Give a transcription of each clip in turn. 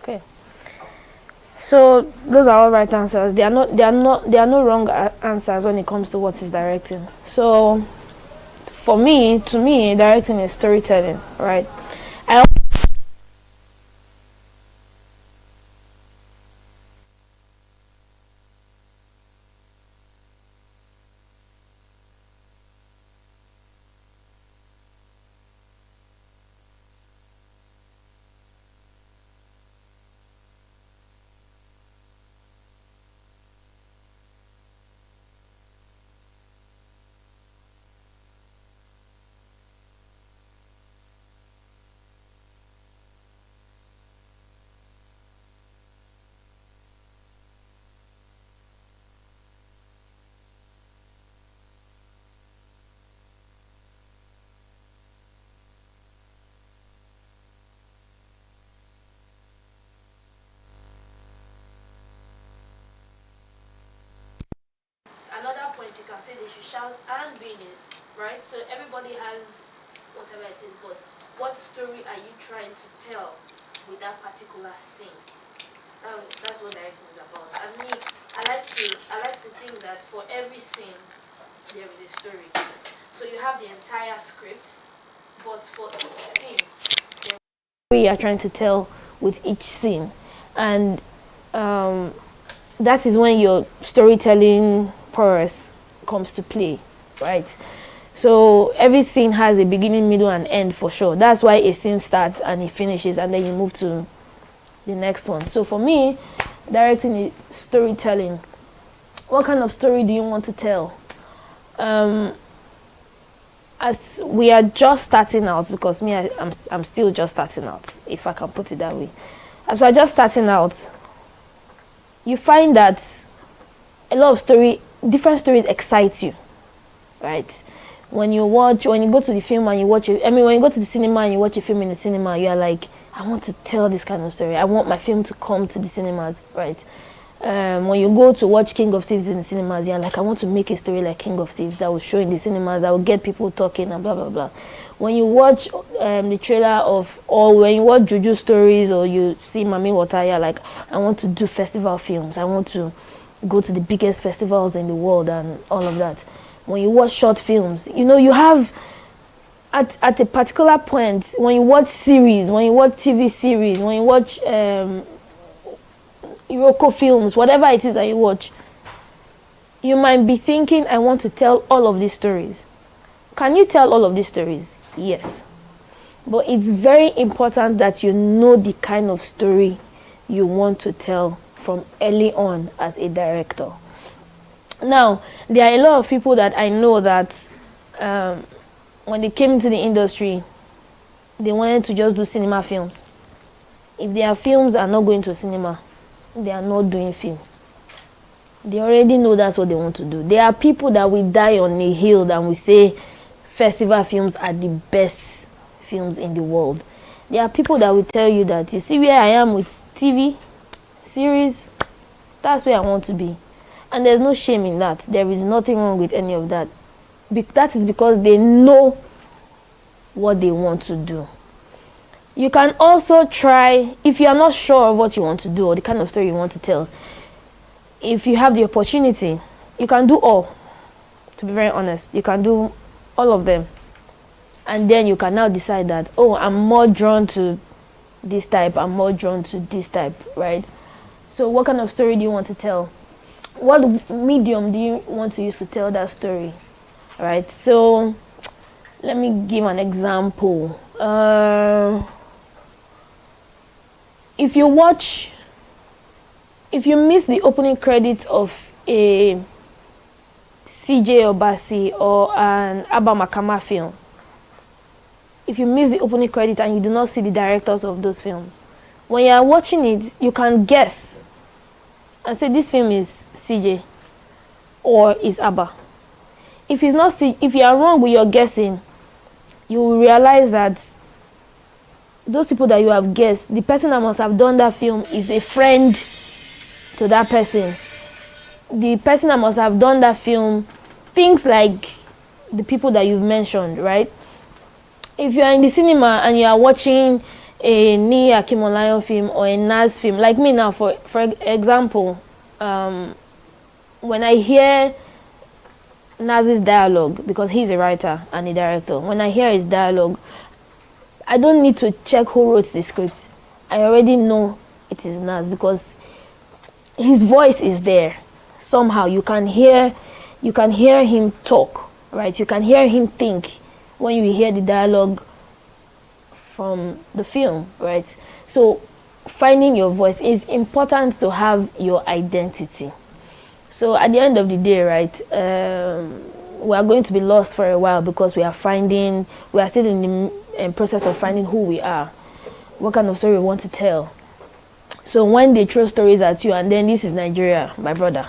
Okay. So those are all right answers. There are no wrong answers when it comes to what is directing. So for me, to me, directing is storytelling, right? I another point you can say they should shout and be in it, right? So everybody has whatever it is, but what story are you trying to tell with that particular scene? That's what directing is about. And me, I like to think that for every scene there is a story. So you have the entire script, but for each scene, there is a story you are trying to tell with each scene, and that is when your storytelling prowess comes to play, right? So every scene has a beginning, middle, and end for sure. That's why a scene starts and it finishes, and then you move to the next one. So for me, directing is storytelling. What kind of story do you want to tell? As we are just starting out, because I'm still just starting out, if I can put it that way. As we're just starting out, you find that a lot of different stories excite you, right? When you go to the film and you watch it, when you go to the cinema and you watch a film in the cinema, you are like, I want to tell this kind of story. I want my film to come to the cinemas, right? When you go to watch King of Thieves in the cinemas, you're like, I want to make a story like King of Thieves that will show in the cinemas, that will get people talking and blah, blah, blah. When you watch the trailer or when you watch Juju Stories or you see Mami Water, you're like, I want to do festival films. I want to go to the biggest festivals in the world and all of that. When you watch short films, you have, at a particular point, when you watch series, when you watch TV series, when you watch Iroko films, whatever it is that you watch, you might be thinking, I want to tell all of these stories. Can you tell all of these stories? Yes. But it's very important that you know the kind of story you want to tell from early on as a director. Now, there are a lot of people that I know that when they came into the industry, they wanted to just do cinema films. If their films are not going to cinema, they are not doing film. They already know that's what they want to do. There are people that will die on a hill and will say festival films are the best films in the world. There are people that will tell you that, you see where I am with TV, series, that's where I want to be. And there's no shame in that. There is nothing wrong with any of that. That is because they know what they want to do. You can also try, if you are not sure of what you want to do or the kind of story you want to tell, if you have the opportunity, you can do all. To be very honest, you can do all of them. And then you can now decide that, oh, I'm more drawn to this type, I'm more drawn to this type, right? So what kind of story do you want to tell? What medium do you want to use to tell that story, right? So let me give an example. If you miss the opening credit of a CJ Obasi or an Abba Makama film, if you miss the opening credit and you do not see the directors of those films, when you are watching it, you can guess and say this film is CJ or is Abba. If it's not, if you are wrong with your guessing, you will realize that those people that you have guessed, the person that must have done that film is a friend to that person. The person that must have done that film thinks like the people that you've mentioned, right? If you are in the cinema and you are watching a Ni Akimolayo film or a Nas film, like me now, for example, when I hear Nas's dialogue, because he's a writer and a director, when I hear his dialogue, I don't need to check who wrote the script. I already know it is Nas, because his voice is there. Somehow you can hear him talk, right? You can hear him think when you hear the dialogue from the film, right? So finding your voice is important to have your identity. So at the end of the day, right, we are going to be lost for a while, because we are still in the process of finding who we are, what kind of story we want to tell. So when they throw stories at you, and then this is Nigeria, my brother,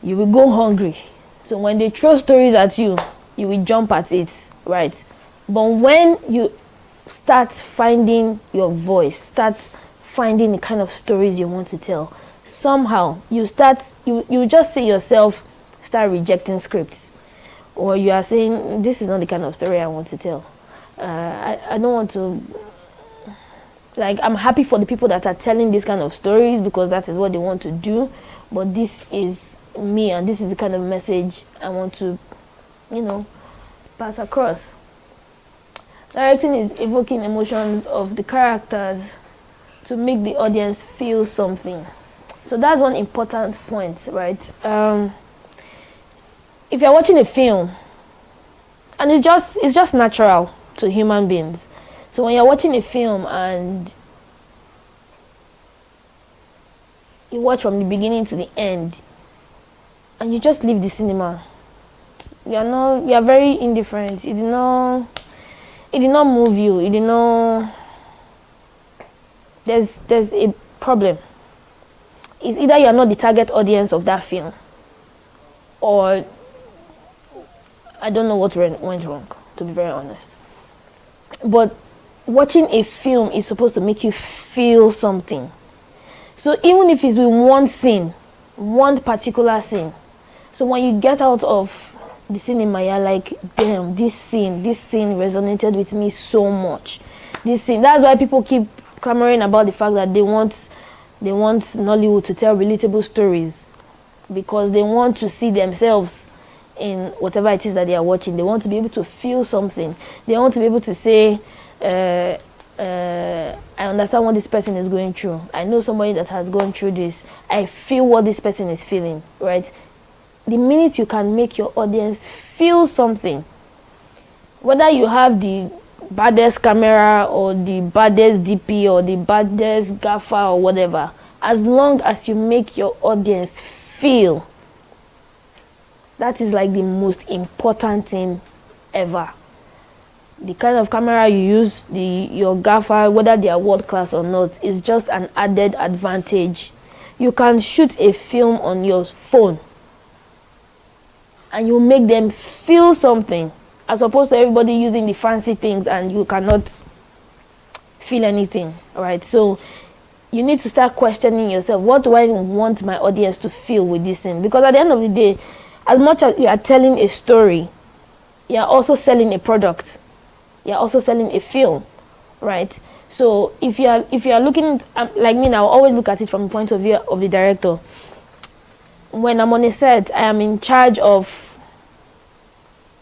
you will go hungry. So when they throw stories at you, you will jump at it, right? But when you start finding your voice, start finding the kind of stories you want to tell, somehow you just see yourself start rejecting scripts, or you are saying, this is not the kind of story I want to tell. I don't want to, like, I'm happy for the people that are telling these kind of stories, because that is what they want to do, but this is me, and this is the kind of message I want to, pass across. Directing is evoking emotions of the characters to make the audience feel something. So that's one important point, right? If you're watching a film, and it's just natural to human beings. So when you're watching a film and you watch from the beginning to the end, and you just leave the cinema, you are very indifferent. It did not move you. It did not. There's a problem. It's either you are not the target audience of that film, or I don't know what went wrong, to be very honest. But watching a film is supposed to make you feel something. So even if it's with one scene, one particular scene, so when you get out of the cinema, you're like, damn, this scene resonated with me so much. This scene, that's why people keep clamoring about the fact that they want Nollywood to tell relatable stories, because they want to see themselves in whatever it is that they are watching. They want to be able to feel something. They want to be able to say, I understand what this person is going through. I know somebody that has gone through this. I feel what this person is feeling, right? The minute you can make your audience feel something, whether you have the baddest camera or the baddest DP or the baddest gaffer or whatever, as long as you make your audience feel, that is like the most important thing ever. The kind of camera you use, your gaffer, whether they are world class or not, is just an added advantage. You can shoot a film on your phone and you make them feel something, as opposed to everybody using the fancy things and you cannot feel anything, right? So you need to start questioning yourself, what do I want my audience to feel with this thing? Because at the end of the day, as much as you are telling a story, you are also selling a product. You are also selling a film, right? So if you are looking, like me now, I always look at it from the point of view of the director. When I'm on a set, I am in charge of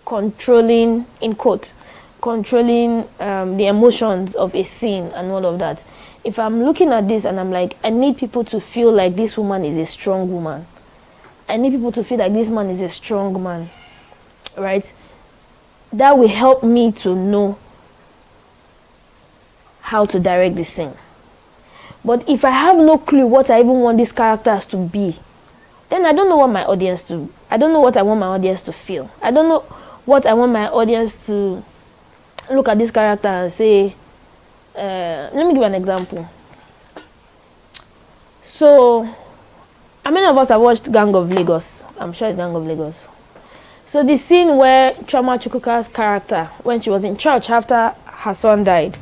controlling, in quote, controlling the emotions of a scene and all of that. If I'm looking at this and I'm like, I need people to feel like this woman is a strong woman. I need people to feel like this man is a strong man, right? That will help me to know how to direct the scene. But if I have no clue what I even want these characters to be, then I don't know what I don't know what I want my audience to feel. I don't know what I want my audience to look at this character and say, let me give an example. So, how many of us have watched Gang of Lagos? I'm sure it's Gang of Lagos. So the scene where Chioma Chukwuka's character, when she was in church after her son died,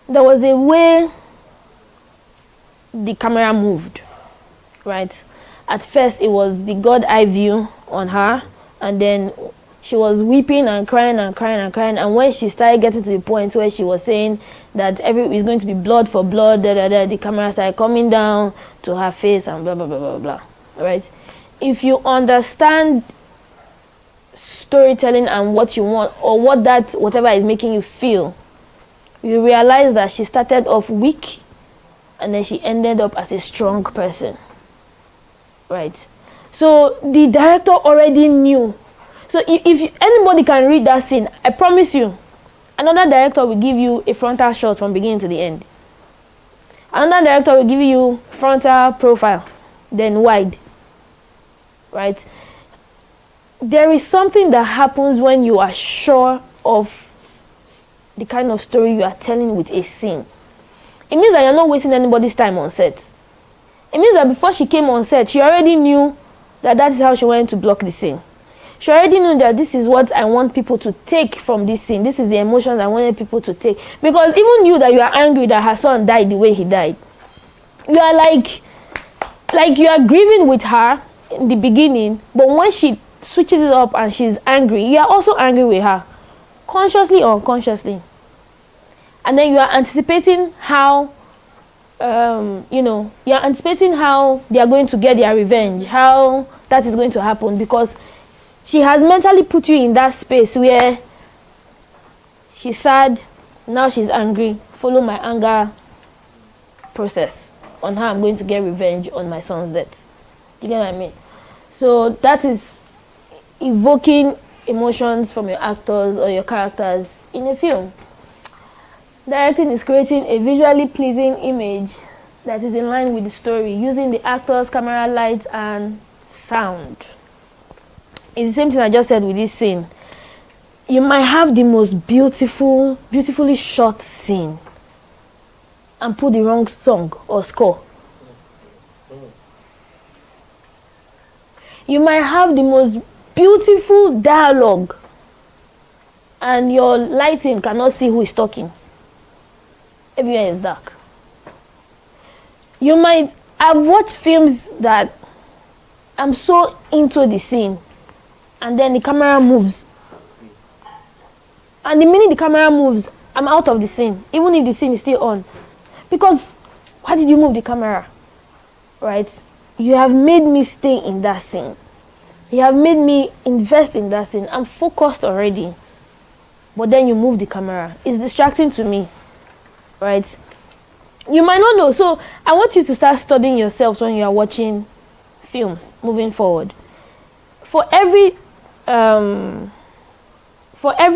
there was a way the camera moved, right? At first it was the God eye view on her, and then she was weeping and crying and crying and crying, and when she started getting to the point where she was saying that is going to be blood for blood, the camera started coming down to her face and blah blah blah blah blah. Right? If you understand storytelling and what you want, or whatever is making you feel, you realize that she started off weak and then she ended up as a strong person. Right? So the director already knew. So if anybody can read that scene, I promise you, another director will give you a frontal shot from beginning to the end. Another director will give you frontal profile, then wide. Right? There is something that happens when you are sure of the kind of story you are telling with a scene. It means that you're not wasting anybody's time on set. It means that before she came on set, she already knew that is how she wanted to block the scene. She already knew that this is what I want people to take from this scene. This is the emotions I wanted people to take. Because even you, that you are angry that her son died the way he died, you are like you are grieving with her in the beginning, but when she switches it up and she's angry, you are also angry with her, consciously or unconsciously. And then you are anticipating how you're anticipating how they are going to get their revenge, how that is going to happen, because she has mentally put you in that space where she's sad, now she's angry, follow my anger process on how I'm going to get revenge on my son's death. You get what I mean? So that is evoking emotions from your actors or your characters in a film. Directing is creating a visually pleasing image that is in line with the story, using the actors, camera, lights, and sound. It's the same thing I just said with this scene. You might have the most beautifully shot scene and put the wrong song or score. You might have the most beautiful dialogue and your lighting cannot see who is talking. Everywhere is dark. You might have watched films that I'm so into the scene and then the camera moves. And the minute the camera moves, I'm out of the scene, even if the scene is still on. Because why did you move the camera? Right? You have made me stay in that scene. You have made me invest in that scene. I'm focused already. But then you move the camera. It's distracting to me. Right? You might not know. So I want you to start studying yourselves when you are watching films moving forward. For every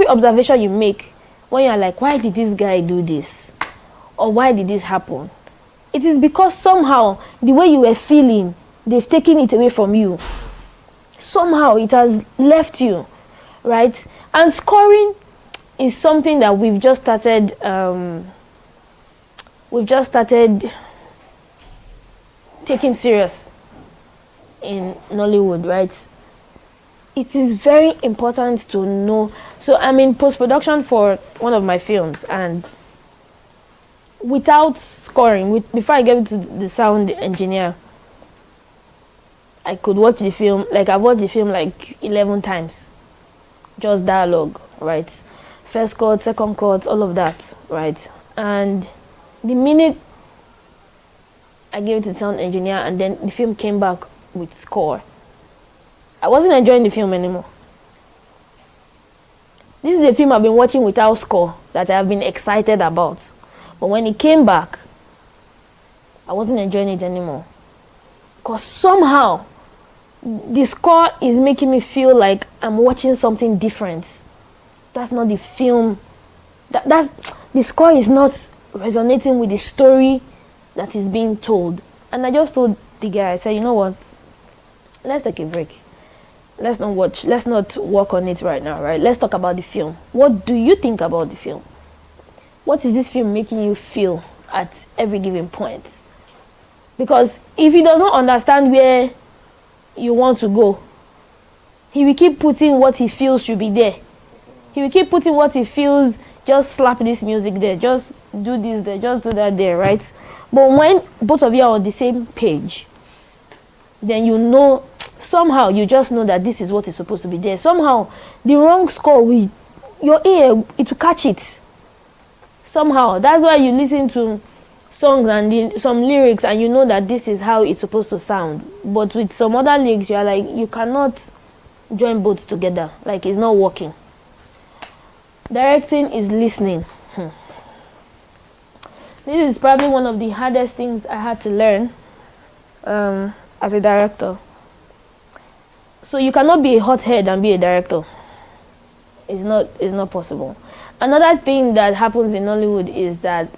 observation you make, when you're like, why did this guy do this? Or why did this happen? It is because somehow the way you were feeling, they've taken it away from you. Somehow it has left you, right? And scoring is something that we've just started taking serious in Nollywood, right? It is very important to know. So I'm in post-production for one of my films, and without scoring, before I gave it to the sound engineer, I could watch the film, like I've watched the film like 11 times. Just dialogue, right? First cut, second cut, all of that, right? And the minute I gave it to the sound engineer and then the film came back with score, I wasn't enjoying the film anymore. This is a film I've been watching without score that I have been excited about. But when it came back, I wasn't enjoying it anymore. Because somehow, the score is making me feel like I'm watching something different. That's not the film. The score is not resonating with the story that is being told. And I just told the guy, I said, you know what? Let's take a break. Let's not work on it right now, right? Let's talk about the film. What do you think about the film? What is this film making you feel at every given point? Because if he does not understand where you want to go, he will keep putting what he feels should be there. He will keep putting what he feels, just slap this music there, just do this there, just do that there, right? But when both of you are on the same page, then you know somehow you just know that this is what is supposed to be there. Somehow the wrong score will, your ear, it will catch it. Somehow that's why you listen to songs and some lyrics and you know that this is how it's supposed to sound. But with some other lyrics, you are like, you cannot join both together. Like, it's not working. Directing is listening. This is probably one of the hardest things I had to learn as a director. So you cannot be a hothead and be a director. It's not possible. Another thing that happens in Hollywood is that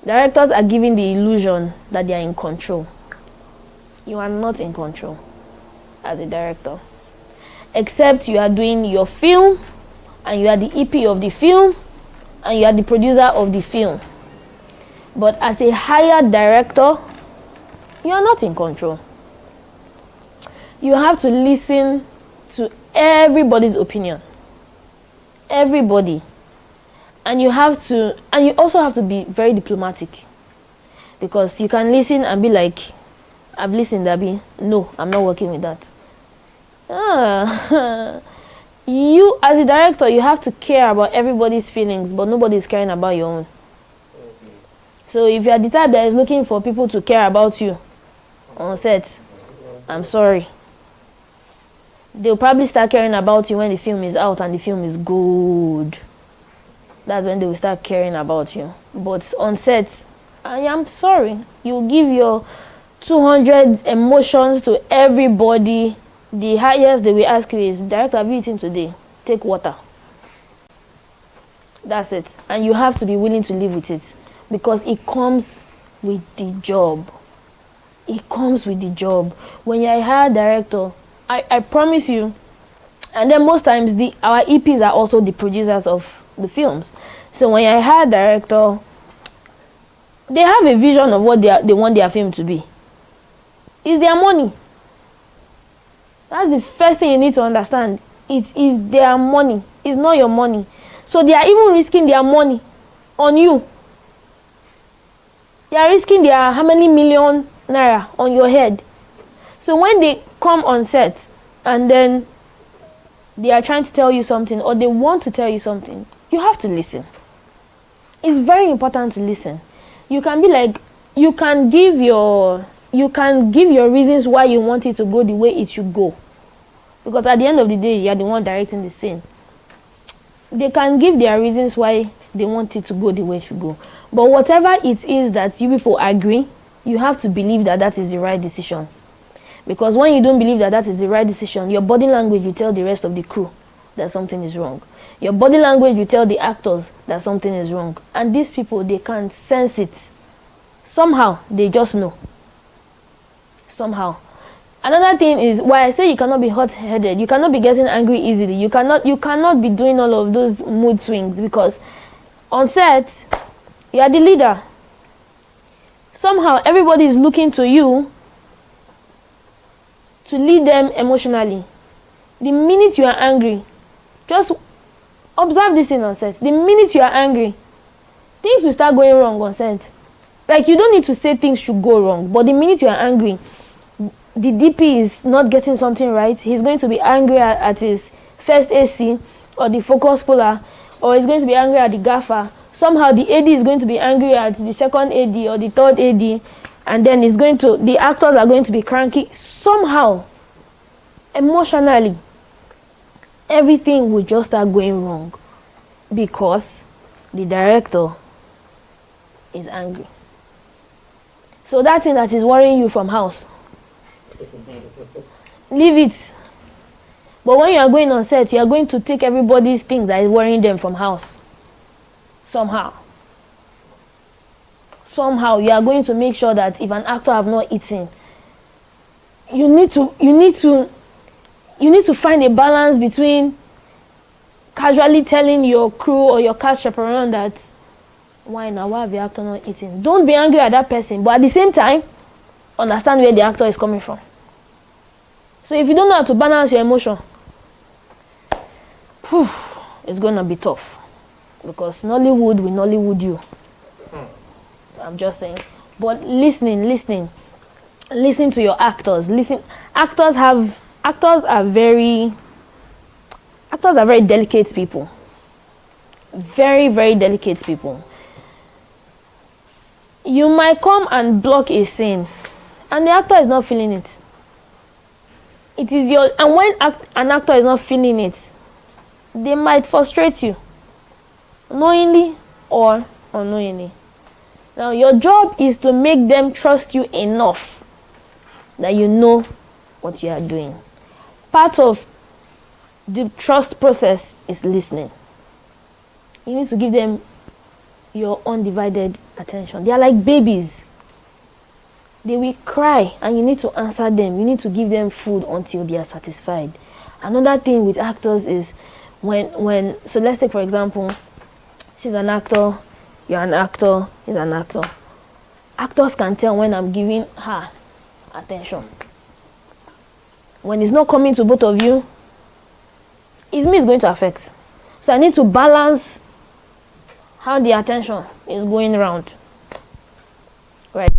directors are given the illusion that they are in control. You are not in control as a director. Except you are doing your film and you are the EP of the film and you are the producer of the film. But as a hired director, you are not in control. You have to listen to everybody's opinion. Everybody. And you also have to be very diplomatic. Because you can listen and be like, I've listened, Abby. No, I'm not working with that. You as a director, you have to care about everybody's feelings, but nobody's caring about your own. So if you are the type that is looking for people to care about you on set, I'm sorry. They'll probably start caring about you when the film is out and the film is good. That's when they will start caring about you. But on set, I am sorry. You give your 200 emotions to everybody. The highest they will ask you is, director, have you eaten today? Take water. That's it. And you have to be willing to live with it. Because it comes with the job. It comes with the job. When you're a hired director, I promise you, and then most times our EPs are also the producers of the films. So when you're a hired director, they have a vision of what they want their film to be. It's their money. That's the first thing you need to understand. It is their money. It's not your money. So they are even risking their money on you. They are risking their how many million naira on your head. So when they come on set and then they are trying to tell you something or they want to tell you something, you have to listen. It's very important to listen. You can be like, you can give your reasons why you want it to go the way it should go. Because at the end of the day, you are the one directing the scene. They can give their reasons why they want it to go the way it should go. But whatever it is that you people agree, you have to believe that that is the right decision. Because when you don't believe that that is the right decision, your body language will tell the rest of the crew that something is wrong. Your body language will tell the actors that something is wrong. And these people, they can sense it. Somehow, they just know. Somehow. Another thing is why I say you cannot be hot-headed. You cannot be getting angry easily. You cannot be doing all of those mood swings, because on set, you are the leader. Somehow, everybody is looking to you to lead them emotionally. The minute you are angry, just observe this thing on set. The minute you are angry, things will start going wrong on set. Like, you don't need to say things should go wrong, but the minute you are angry, the DP is not getting something right, he's going to be angry at his first AC or the focus puller, or he's going to be angry at the gaffer. Somehow the AD is going to be angry at the second AD or the third AD, and then the actors are going to be cranky. Somehow, emotionally, everything will just start going wrong because the director is angry. So that thing that is worrying you from house, leave it. But when you are going on set, you are going to take everybody's things that is worrying them from house. Somehow you are going to make sure that if an actor have not eaten, you need to find a balance between casually telling your crew or your cast chaperone that why have the actor not eating. Don't be angry at that person, but at the same time, understand where the actor is coming from. So if you don't know how to balance your emotion, it's gonna be tough, because Nollywood will Nollywood you. I'm just saying. But listening. Listen to your actors. Listen. Actors are very delicate people. Very, very delicate people. You might come and block a scene and the actor is not feeling it. It is your, and when an actor is not feeling it, they might frustrate you, knowingly or unknowingly. Now your job is to make them trust you enough that you know what you are doing. Part of the trust process is listening. You need to give them your undivided attention. They are like babies. They will cry and you need to answer them. You need to give them food until they are satisfied. Another thing with actors is when so let's take for example, she's an actor, you're an actor, he's an actor. Actors can tell when I'm giving her attention. When it's not coming to both of you, it's me it's going to affect. So I need to balance how the attention is going around. Right.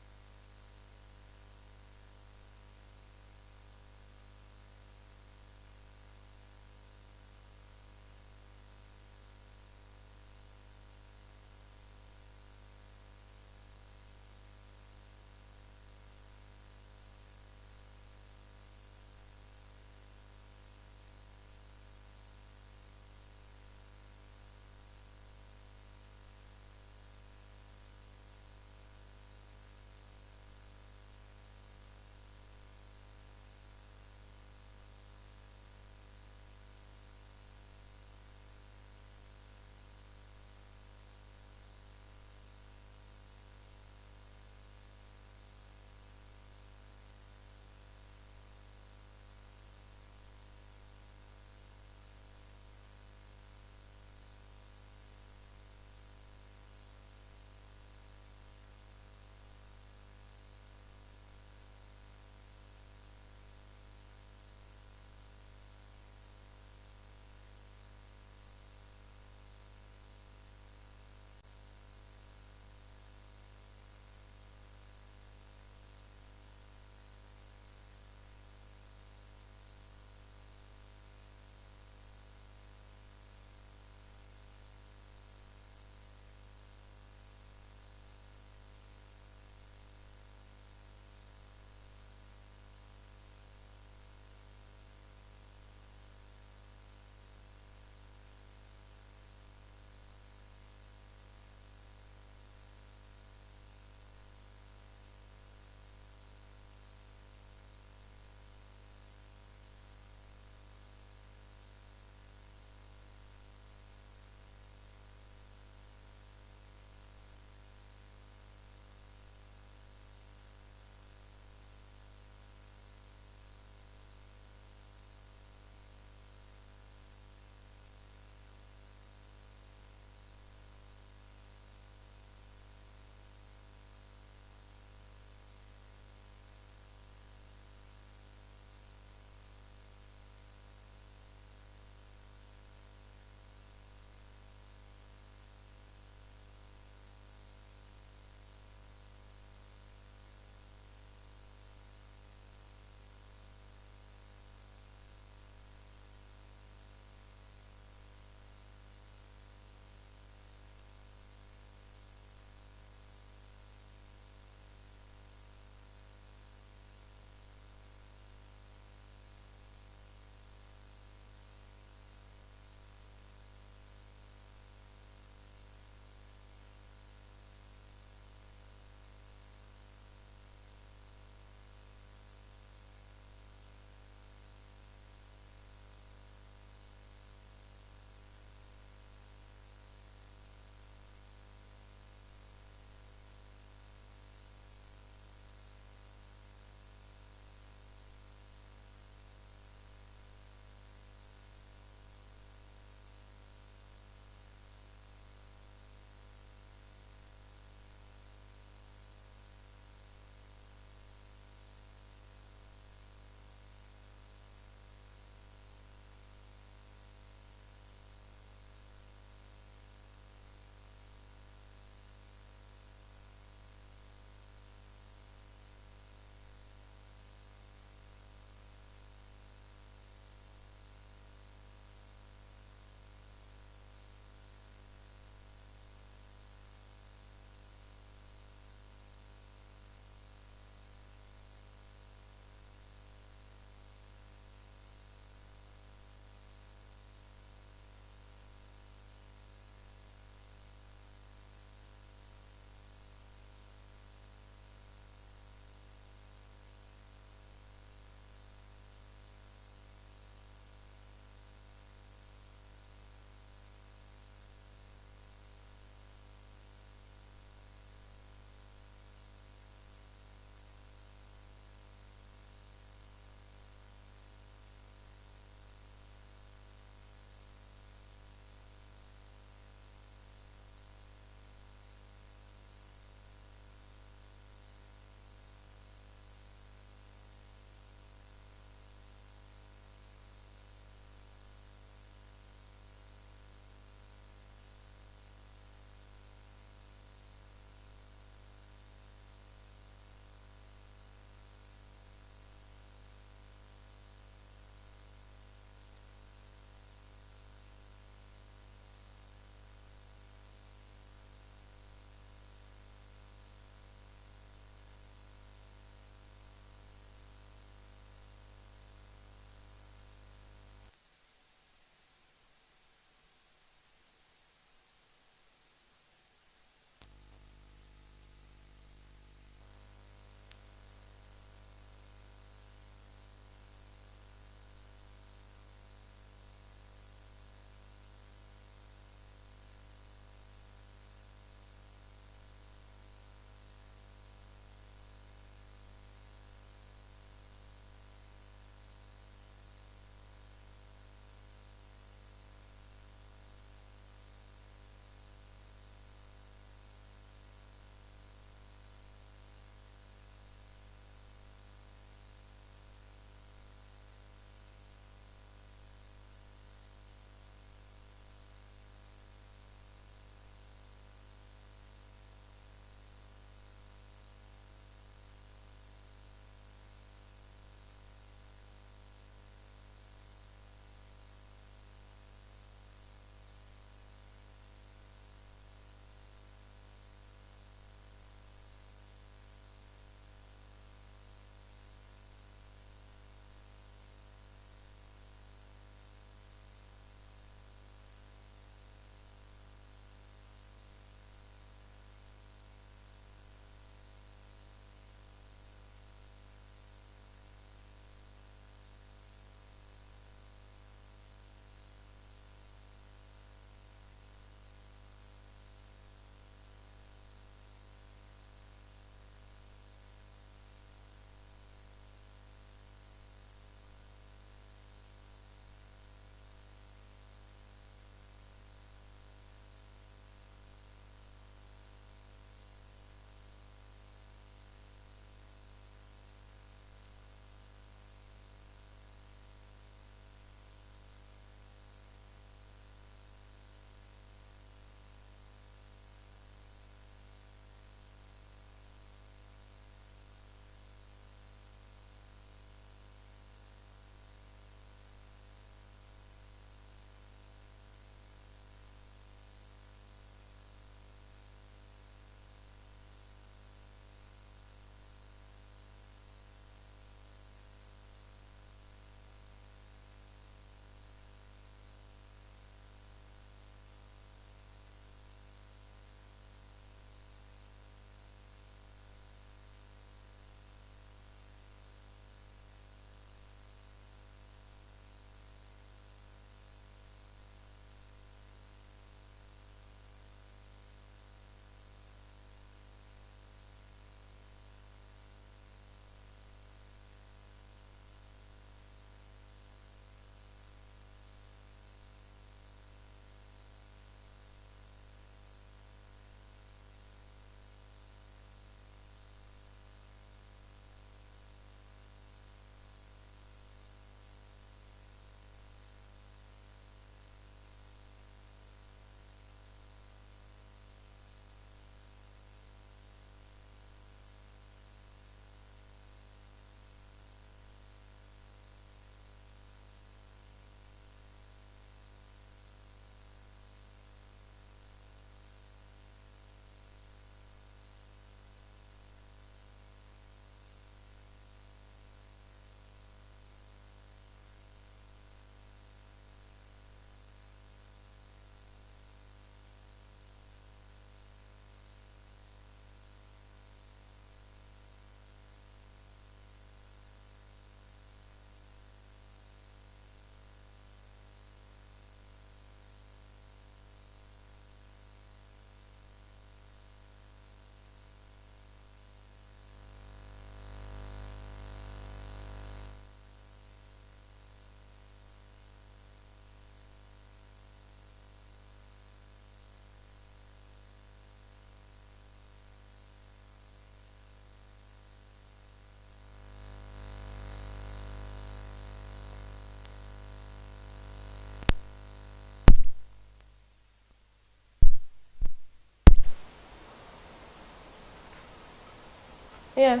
Yeah.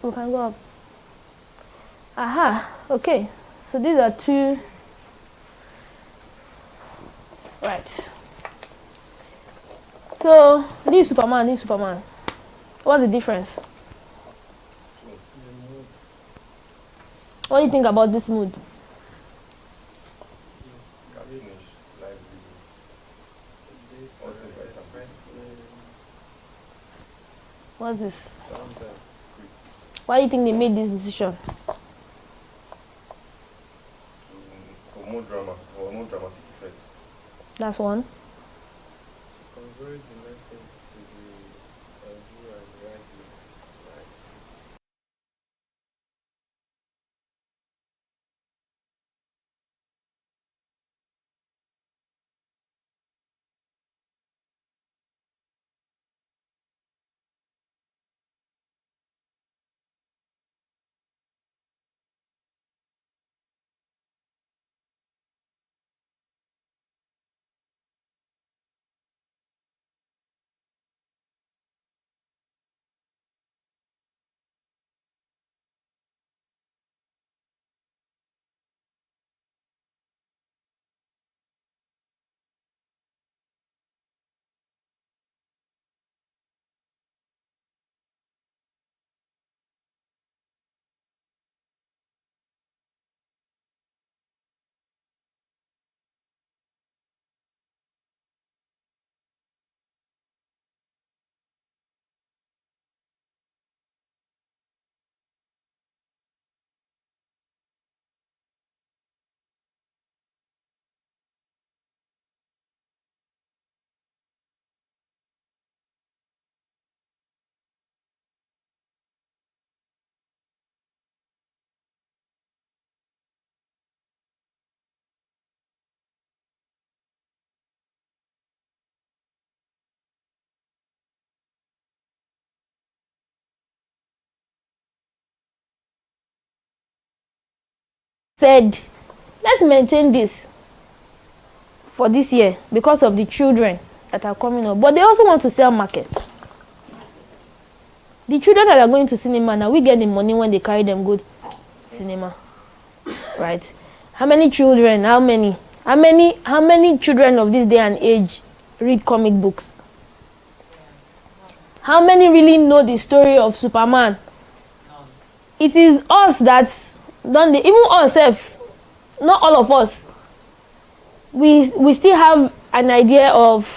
We can go up. Aha. Okay. So these are two. Right. So this is Superman. This is Superman. What's the difference? What do you think about this mood? What's this? Why do you think they made this decision? For more drama or more dramatic effect. That's one. Convert the message to the viewer rightly. Said, let's maintain this for this year because of the children that are coming up. But they also want to sell market. The children that are going to cinema now, we get the money when they carry them go to cinema, right? How many children? How many children of this day and age read comic books? How many really know the story of Superman? It is us that don't they, even us, not all of us. We still have an idea of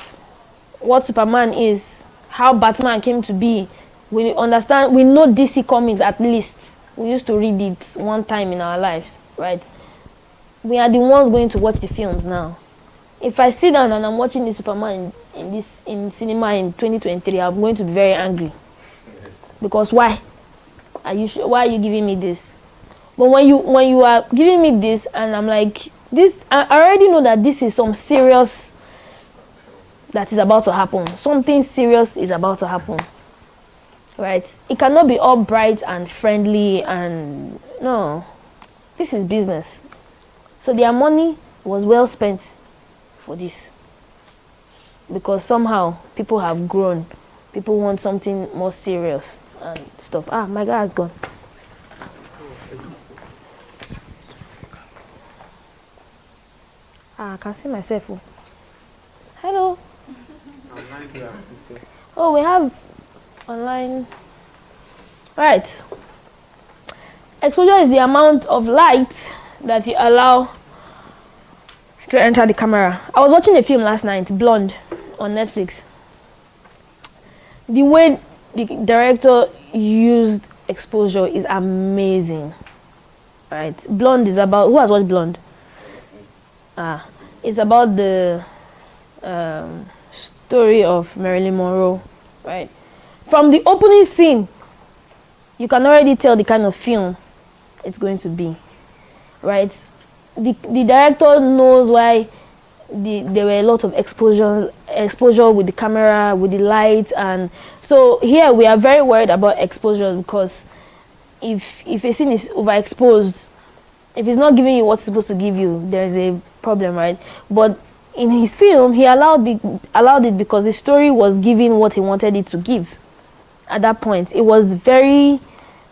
what Superman is, how Batman came to be. We understand, we know DC Comics at least. We used to read it one time in our lives, right? We are the ones going to watch the films now. If I sit down and I'm watching the Superman in cinema in 2023, I'm going to be very angry. Yes. Because why? Why are you giving me this? But when you are giving me this and I'm like, this, I already know that this is some serious that is about to happen. Something serious is about to happen. Right? It cannot be all bright and friendly and no. This is business. So their money was well spent for this. Because somehow people have grown. People want something more serious and stuff. Ah, my guy has gone. I can see myself. Oh. Hello. Oh, we have online. Right. Exposure is the amount of light that you allow to enter the camera. I was watching a film last night, Blonde, on Netflix. The way the director used exposure is amazing. Right. Blonde is about, who has watched Blonde? It's about the story of Marilyn Monroe, right? From the opening scene, you can already tell the kind of film it's going to be, right? The director knows why there were a lot of exposure with the camera, with the light, and so here we are very worried about exposure because if a scene is overexposed, if it's not giving you what it's supposed to give you, there's a problem, right? But in his film, he allowed it because the story was giving what he wanted it to give. at that point. It was very,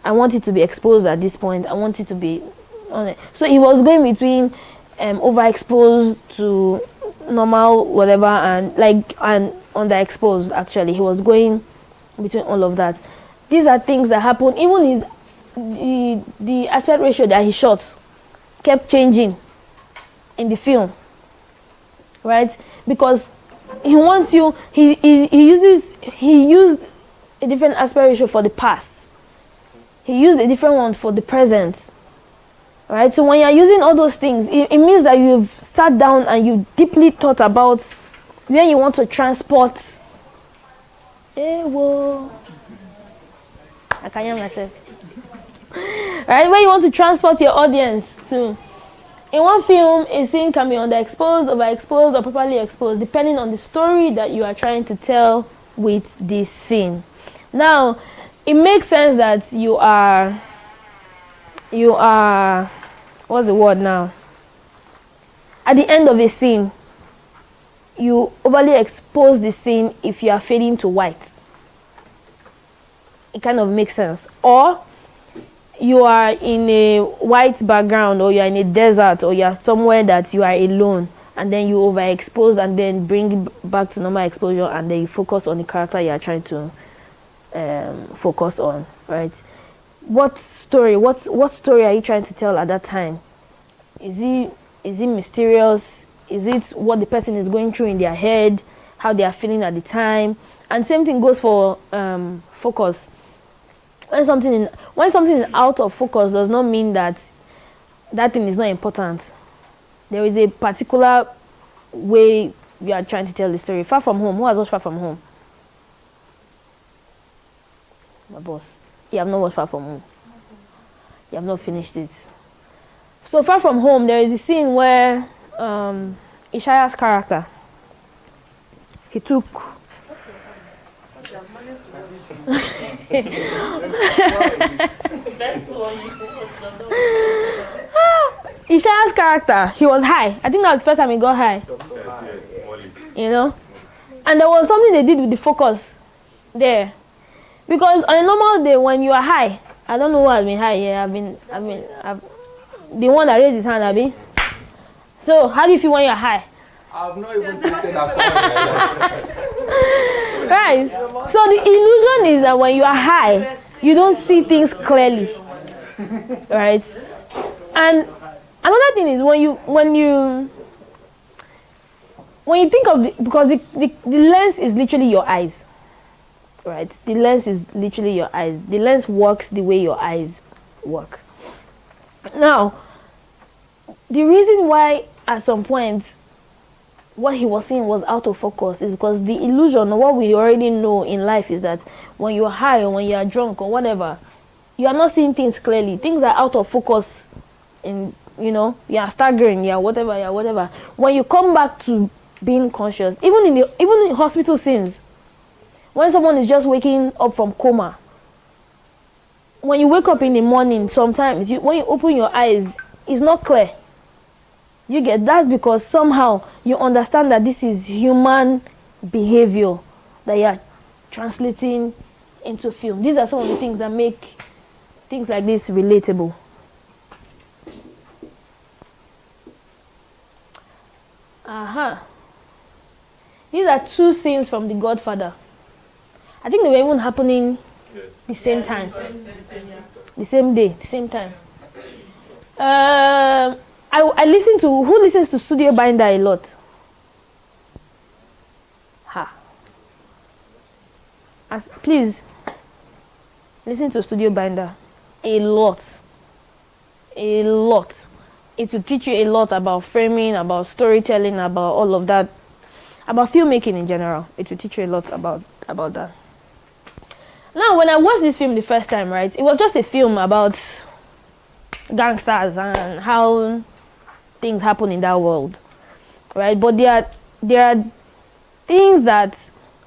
I want it to be exposed at this point. I want it to be on it. So he was going between overexposed to normal whatever, and underexposed. Actually, he was going between all of that. These are things that happen. Even the aspect ratio that he shot kept changing in the film, right? Because he wants you. He used a different aspect ratio for the past. He used a different one for the present, right? So when you're using all those things, it means that you've sat down and you deeply thought about where you want to transport. I can hear myself. Right, where you want to transport your audience to. In one film, a scene can be underexposed, overexposed, or properly exposed, depending on the story that you are trying to tell with this scene. Now, it makes sense that you are, what's the word now? At the end of a scene, you overly expose the scene if you are fading to white. It kind of makes sense. Or you are in a white background, or you are in a desert, or you are somewhere that you are alone, and then you overexpose and then bring it back to normal exposure, and then you focus on the character you are trying to focus on, right? What story are you trying to tell at that time? Is it mysterious? Is it what the person is going through in their head, how they are feeling at the time? And same thing goes for focus. When something is out of focus, does not mean that thing is not important. There is a particular way we are trying to tell the story. Far From Home. Who has watched Far From Home? My boss. You have not watched Far From Home. You have not finished it. So Far From Home, there is a scene where Ishaya's character, he took Ishaya's character, he was high. I think that was the first time he got high. You know? And there was something they did with the focus there. Because on a normal day when you are high, I don't know who has been high here. I've the one that raised his hand, Abby. So how do you feel when you're high? I've not even tasted that point. Right. So the illusion is that when you are high, you don't see things clearly. Right? And another thing is when you think of because the lens is literally your eyes. Right? The lens is literally your eyes. The lens works the way your eyes work. Now, the reason why at some point what he was seeing was out of focus is because the illusion, or what we already know in life, is that when you're high or when you're drunk or whatever, you are not seeing things clearly. Things are out of focus, and you are staggering, whatever. When you come back to being conscious, even in hospital scenes, when someone is just waking up from coma, when you wake up in the morning, sometimes when you open your eyes, it's not clear. You get that's because somehow you understand that this is human behavior that you are translating into film. These are some of the things that make things like this relatable. These are two scenes from The Godfather. I think they were even happening the same time. The same day, the same time. I listen to, who listens to Studio Binder a lot? Please, listen to Studio Binder a lot. A lot. It will teach you a lot about framing, about storytelling, about all of that. About filmmaking in general. It will teach you a lot about that. Now, when I watched this film the first time, right, it was just a film about gangsters and how things happen in that world, right? But there are things that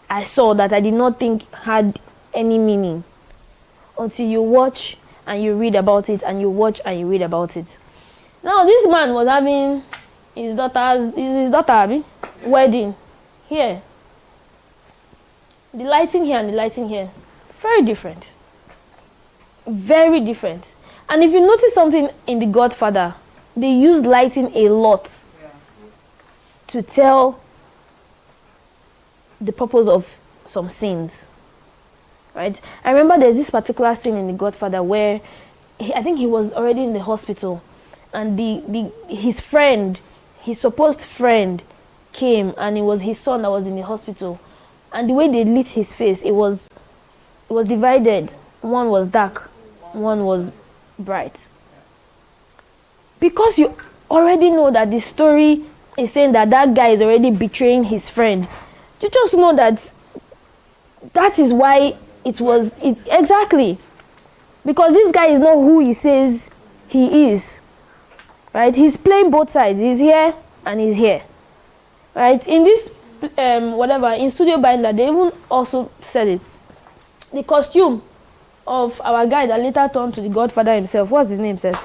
I saw that I did not think had any meaning until you watch and you read about it, and you watch and you read about it. Now, this man was having his daughter wedding here. The lighting here and the lighting here. Very different. Very different. And if you notice something in The Godfather, they use lighting a lot to tell the purpose of some scenes. Right? I remember there's this particular scene in The Godfather where I think he was already in the hospital, and his friend, his supposed friend, came, and it was his son that was in the hospital. And the way they lit his face, it was divided. One was dark, one was bright. Because you already know that the story is saying that guy is already betraying his friend. You just know that is why exactly. Because this guy is not who he says he is. Right? He's playing both sides. He's here and he's here. Right? In this in Studio Binder, they even also said it. The costume of our guy that later turned to the Godfather himself. What's his name, says?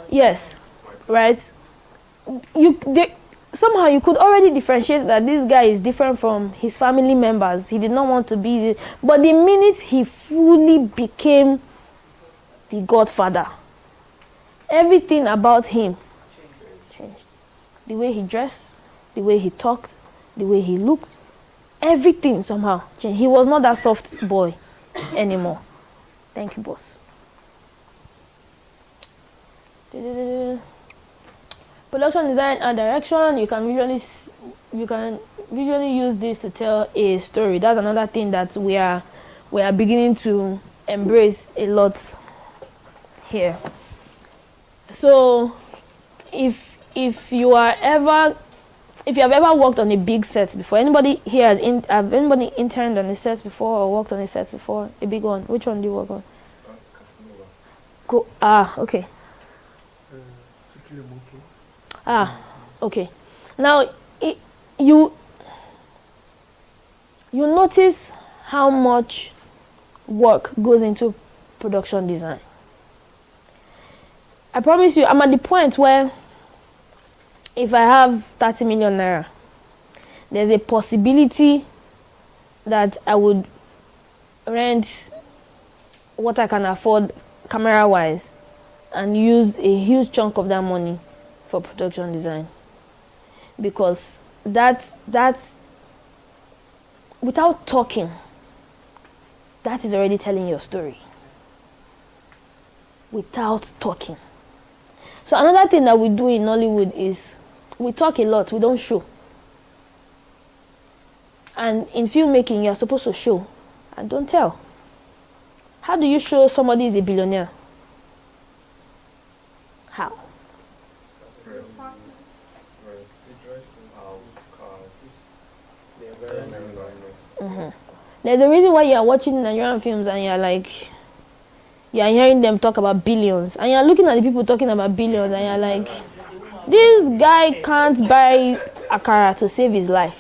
Yes. Right? Somehow you could already differentiate that this guy is different from his family members. He did not want to be but the minute he fully became the Godfather, everything about him changed. The way he dressed, the way he talked, the way he looked, everything somehow changed. He was not that soft boy anymore. Thank you, boss. Production design and direction, you can visually use this to tell a story. That's another thing that we are beginning to embrace a lot here. So if you have ever worked on a big set before, anybody here have anybody interned on a set before or worked on a set before? A big one. Which one do you work on? Okay. Okay. Now, you notice how much work goes into production design. I promise you, I'm at the point where if I have 30 million naira, there's a possibility that I would rent what I can afford camera-wise and use a huge chunk of that money for production design, because that's without talking, that is already telling your story without talking. So another thing that we do in Nollywood is we talk a lot, we don't show. And in filmmaking, you're supposed to show and don't tell. How do you show somebody is a billionaire? How? There's a reason why you are watching Nigerian films and you are hearing them talk about billions, and you are looking at the people talking about billions and you are like, this guy can't buy akara to save his life.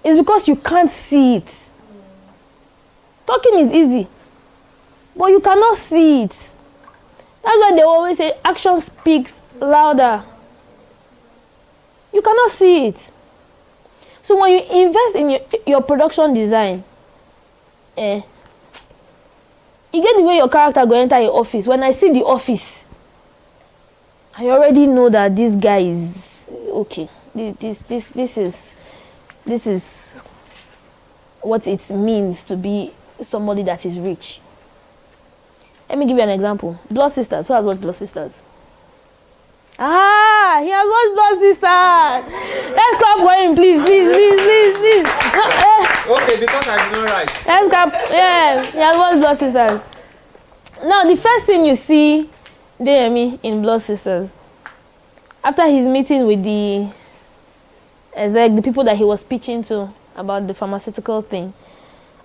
It's because you can't see it. Talking is easy, but you cannot see it. That's why they always say action speaks louder. You cannot see it. So when you invest in your production design, you get the way your character go enter your office. When I see the office, I already know that this guy is okay. This is what it means to be somebody that is rich. Let me give you an example. Blood Sisters. Who has watched Blood Sisters? He has watched Blood Sisters. Let's clap for him, please. No, Okay, because I did not write. let's clap. Yeah, he has watched Blood Sisters. Now, the first thing you see, Deyemi, in Blood Sisters, after his meeting with the people that he was pitching to about the pharmaceutical thing,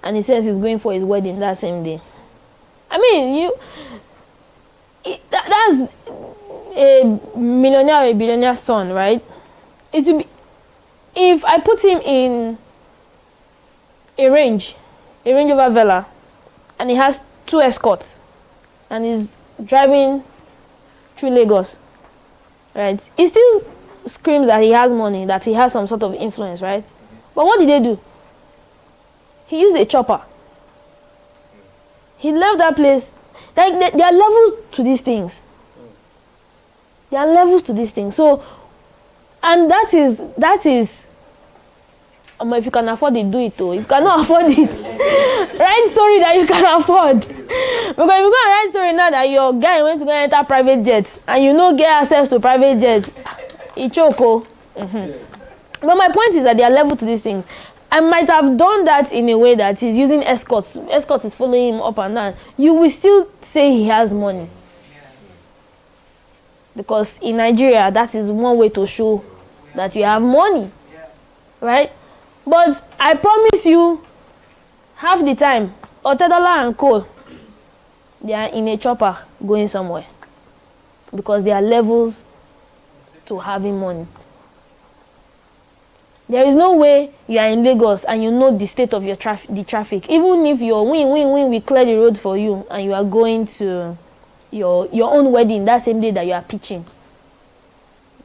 and he says he's going for his wedding that same day. I mean, that's a millionaire or a billionaire son, right? It would be, if I put him in a Range Rover Vela, and he has 2 escorts, and he's driving through Lagos, right? He still screams that he has money, that he has some sort of influence, right? But what did they do? He used a chopper. He left that place. Like there are levels to these things. There are levels to these things. So, and that is if you can afford it, do it though. If you cannot afford it, write story that you can afford. Because if you go and write story now that your guy went to go and enter private jets and you no get access to private jets, it choke. But my point is that there are levels to these things. I might have done that in a way that he's using escorts. Escorts is following him up and down. You will still say he has money. Because in Nigeria, that is one way to show that you have money. Right? But I promise you, half the time, Otedola and Co, they are in a chopper going somewhere. Because there are levels to having money. There is no way you are in Lagos and you know the state of your the traffic. Even if your we clear the road for you and you are going to your own wedding that same day that you are pitching.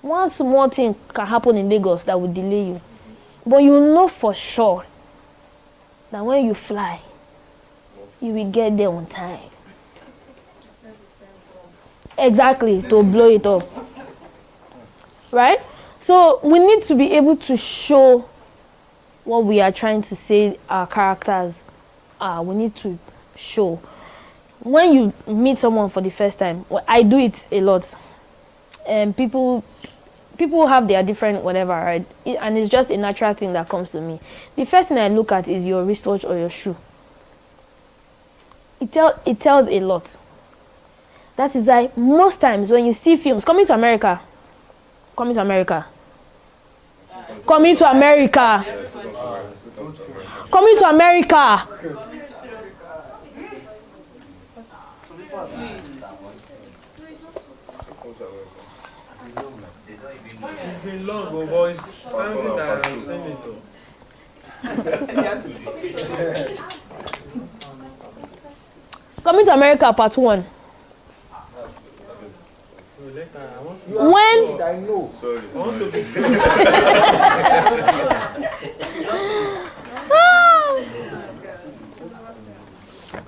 One small thing can happen in Lagos that will delay you. But you know for sure that when you fly, you will get there on time. Exactly, to blow it up. Right? So we need to be able to show what we are trying to say our characters are. We need to show. When you meet someone for the first time, well, I do it a lot. And people have their different whatever, right? And it's just a natural thing that comes to me. The first thing I look at is your wristwatch or your shoe. It tells a lot. That is why most times when you see films coming to America. Coming to America. Coming to America. It's been long, but it's something that I'm saying it though. Coming to America, part 1. When I know. Sorry. I want to be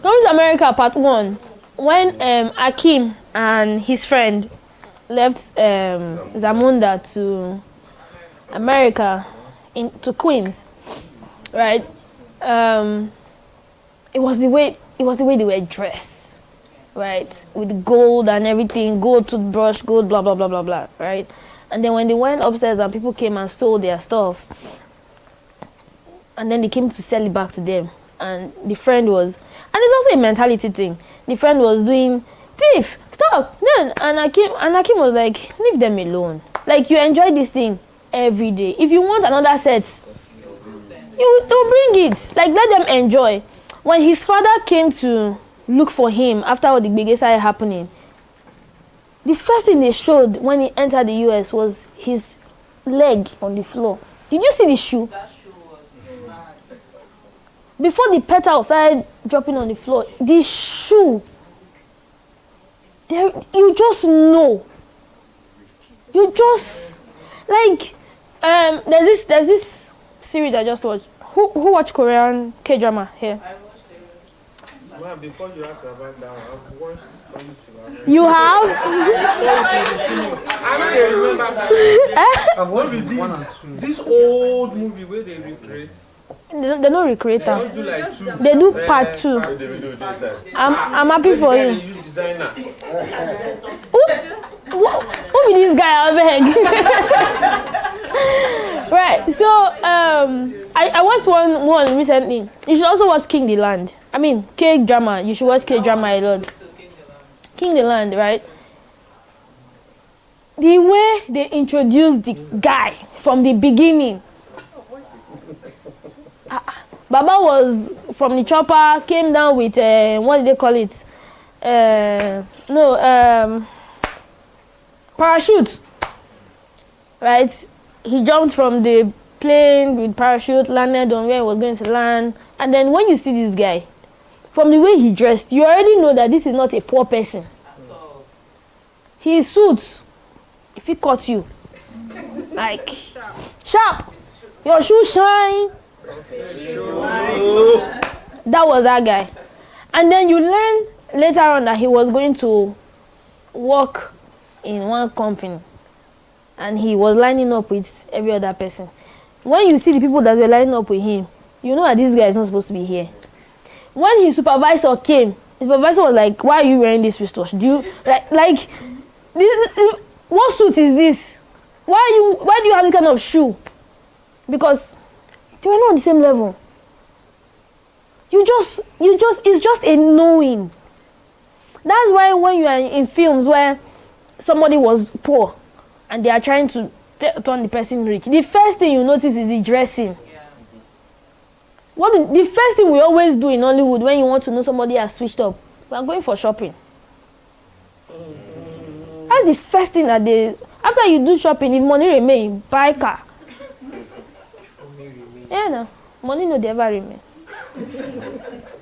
Coming to America, part 1. When Akeem and his friend left Zamunda to America, to Queens, right? It was the way they were dressed, right? With gold and everything, gold toothbrush, gold blah blah blah blah blah, right? And then when they went upstairs and people came and stole their stuff, and then they came to sell it back to them, and the friend was, and it's also a mentality thing. The friend was doing, thief, stop, no, and Akeem was like, leave them alone. Like, you enjoy this thing every day. If you want another set, they'll bring it. Like, let them enjoy. When his father came to look for him after all the big started happening, the first thing they showed when he entered the US was his leg on the floor. Did you see the shoe? That shoe was mad. Before the petals started dropping on the floor, the shoe, you just know. You just, like, there's this series I just watched. Who watched Korean K-drama here? I watched it. well, before you ask about that, I've watched Coming to America. You have? I don't remember that. I've watched This, one and two. this old movie where they recreate. They don't recreate They them. don't do like two. They do part 2. What they will do this time? I'm happy for They you. use designer. Who be this guy? I beg. Right. So I watched one recently. You should also watch King the Land. I mean, K-drama. You should watch K-drama a lot. King the Land, right? The way they introduced the guy from the beginning. Baba was from the chopper, came down with what did they call it? Parachute. Right? He jumped from the plane with parachute, landed on where he was going to land. And then when you see this guy, from the way he dressed, you already know that this is not a poor person. His suit, if he caught you, like, sharp, your shoe shine, That was that guy. And then you learn later on that he was going to work in one company and he was lining up with every other person. When you see the people that were lining up with him, you know that this guy is not supposed to be here. When his supervisor came, his supervisor was like, "Why are you wearing this wristwatch? Do you like this? What suit is this? Why do you have this kind of shoe?" Because they were not on the same level. It's just a knowing. That's why when you are in films where somebody was poor and they are trying to turn the person rich, the first thing you notice is the dressing. The first thing we always do in Hollywood when you want to know somebody has switched up, we are going for shopping. That's the first thing that they, after you do shopping, if money remain, buy car. Yeah, no, money no dey ever remain.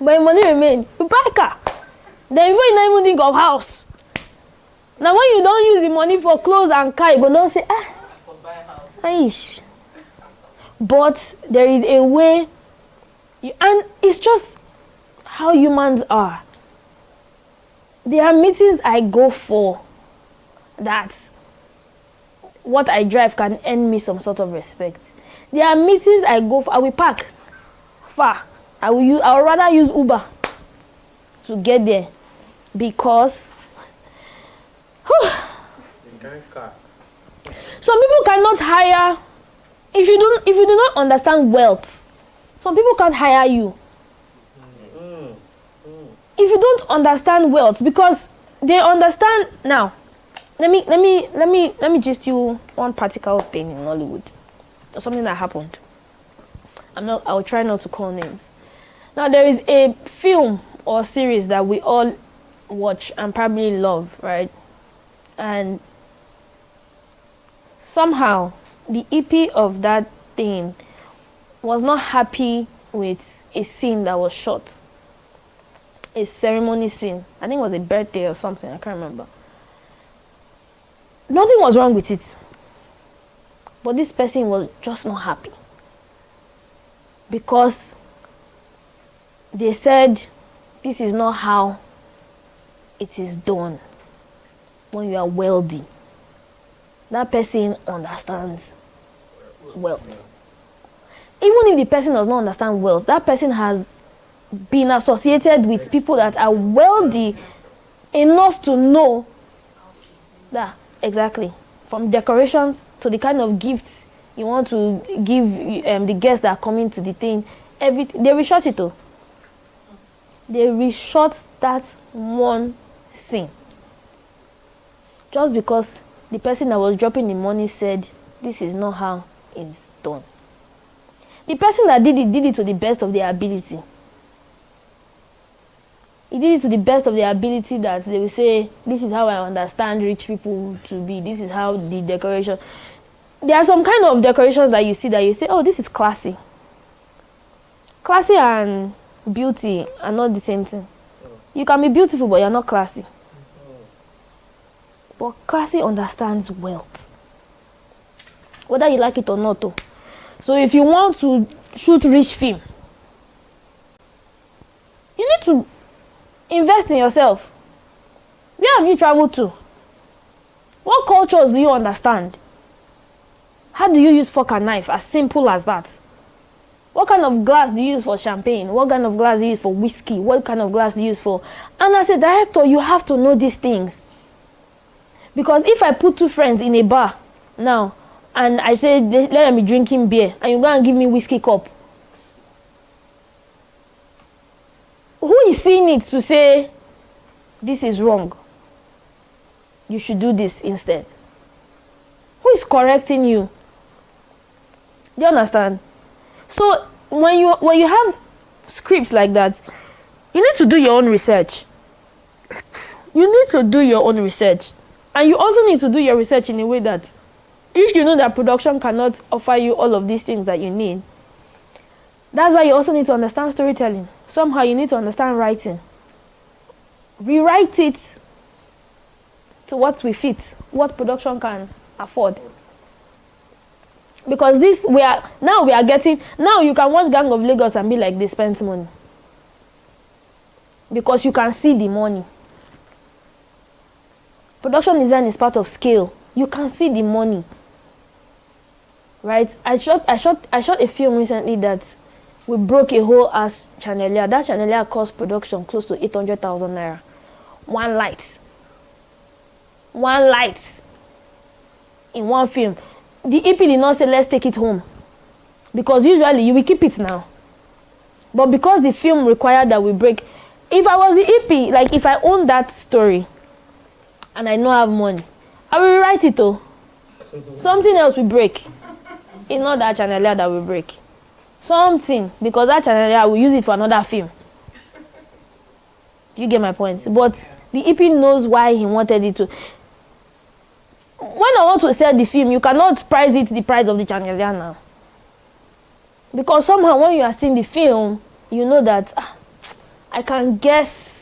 But if money remain, you buy car. Then before you not even think of house. Now when you don't use the money for clothes and car, you go don't say, For buy house. aish. But there is a way, and it's just how humans are. There are meetings I go for that what I drive can earn me some sort of respect. There are meetings I go for, I will park far. I would rather use Uber to get there because some people cannot hire if you do not understand wealth. Some people can't hire you if you don't understand wealth, because they understand. Now let me just you one practical thing in Hollywood, or something that happened. I'll try not to call names. Now there is a film or series that we all watch and probably love, right? And somehow the EP of that thing was not happy with a scene that was shot. A ceremony scene. I think it was a birthday or something, I can't remember. Nothing was wrong with it. But this person was just not happy. Because they said this is not how it is done when you are wealthy. That person understands wealth. Even if the person does not understand wealth, that person has been associated with people that are wealthy enough to know that exactly, from decorations to the kind of gifts you want to give the guests that are coming to the thing, everything. They reshot it too. They reshot that one scene just because the person that was dropping the money said this is not how it's done. The person that did it to the best of their ability. He did it to the best of their ability, that they will say, this is how I understand rich people to be. This is how the decoration. There are some kind of decorations that you see that you say, oh, this is classy. Classy and beauty are not the same thing. You can be beautiful, but you're not classy. But classy understands wealth. Whether you like it or not. Though. So if you want to shoot rich film, you need to invest in yourself. Where have you traveled to? What cultures do you understand? How do you use fork and knife? As simple as that. What kind of glass do you use for champagne? What kind of glass do you use for whiskey? What kind of glass do you use for... And as a director, you have to know these things. Because if I put two friends in a bar now, and I say, let them be drinking beer, and you go and give me whiskey cup, who is seeing it to say, this is wrong? You should do this instead. Who is correcting you? Do you understand? So when you have scripts like that, you need to do your own research. You need to do your own research. And you also need to do your research in a way that if you know that production cannot offer you all of these things that you need, that's why you also need to understand storytelling. Somehow you need to understand writing. Rewrite it to what we fit, what production can afford. Because we are getting, now you can watch Gang of Lagos and be like, they spent money. Because you can see the money. Production design is part of scale. You can see the money. Right? I shot a film recently that we broke a whole ass chandelier. That chandelier cost production close to 800,000 naira. One light in one film. The EP did not say let's take it home, because usually you will keep it now, but because the film required that we break. If I was the EP, like if I own that story and I don't have money, I will rewrite it though. Something else will break. It's not that chandelier that will break. Something, because that chandelier I will use it for another film. Do you get my point? But the EP knows why he wanted it to. When I want to sell the film, you cannot price it the price of the chandelier now. Because somehow when you are seeing the film, you know that I can guess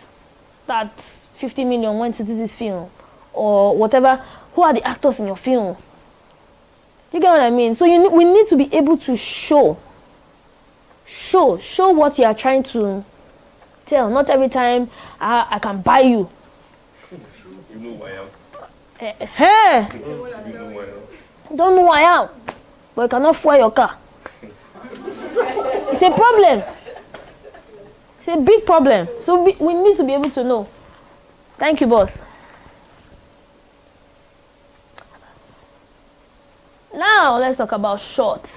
that 50 million went to this film or whatever. Who are the actors in your film? You get what I mean? So we need to be able to show what you are trying to tell. Not every time I can buy you. You know who I am. Hey! You know who I am. Don't know who I am, but you cannot fuel your car. It's a problem. It's a big problem. So we need to be able to know. Thank you, boss. Now let's talk about shots.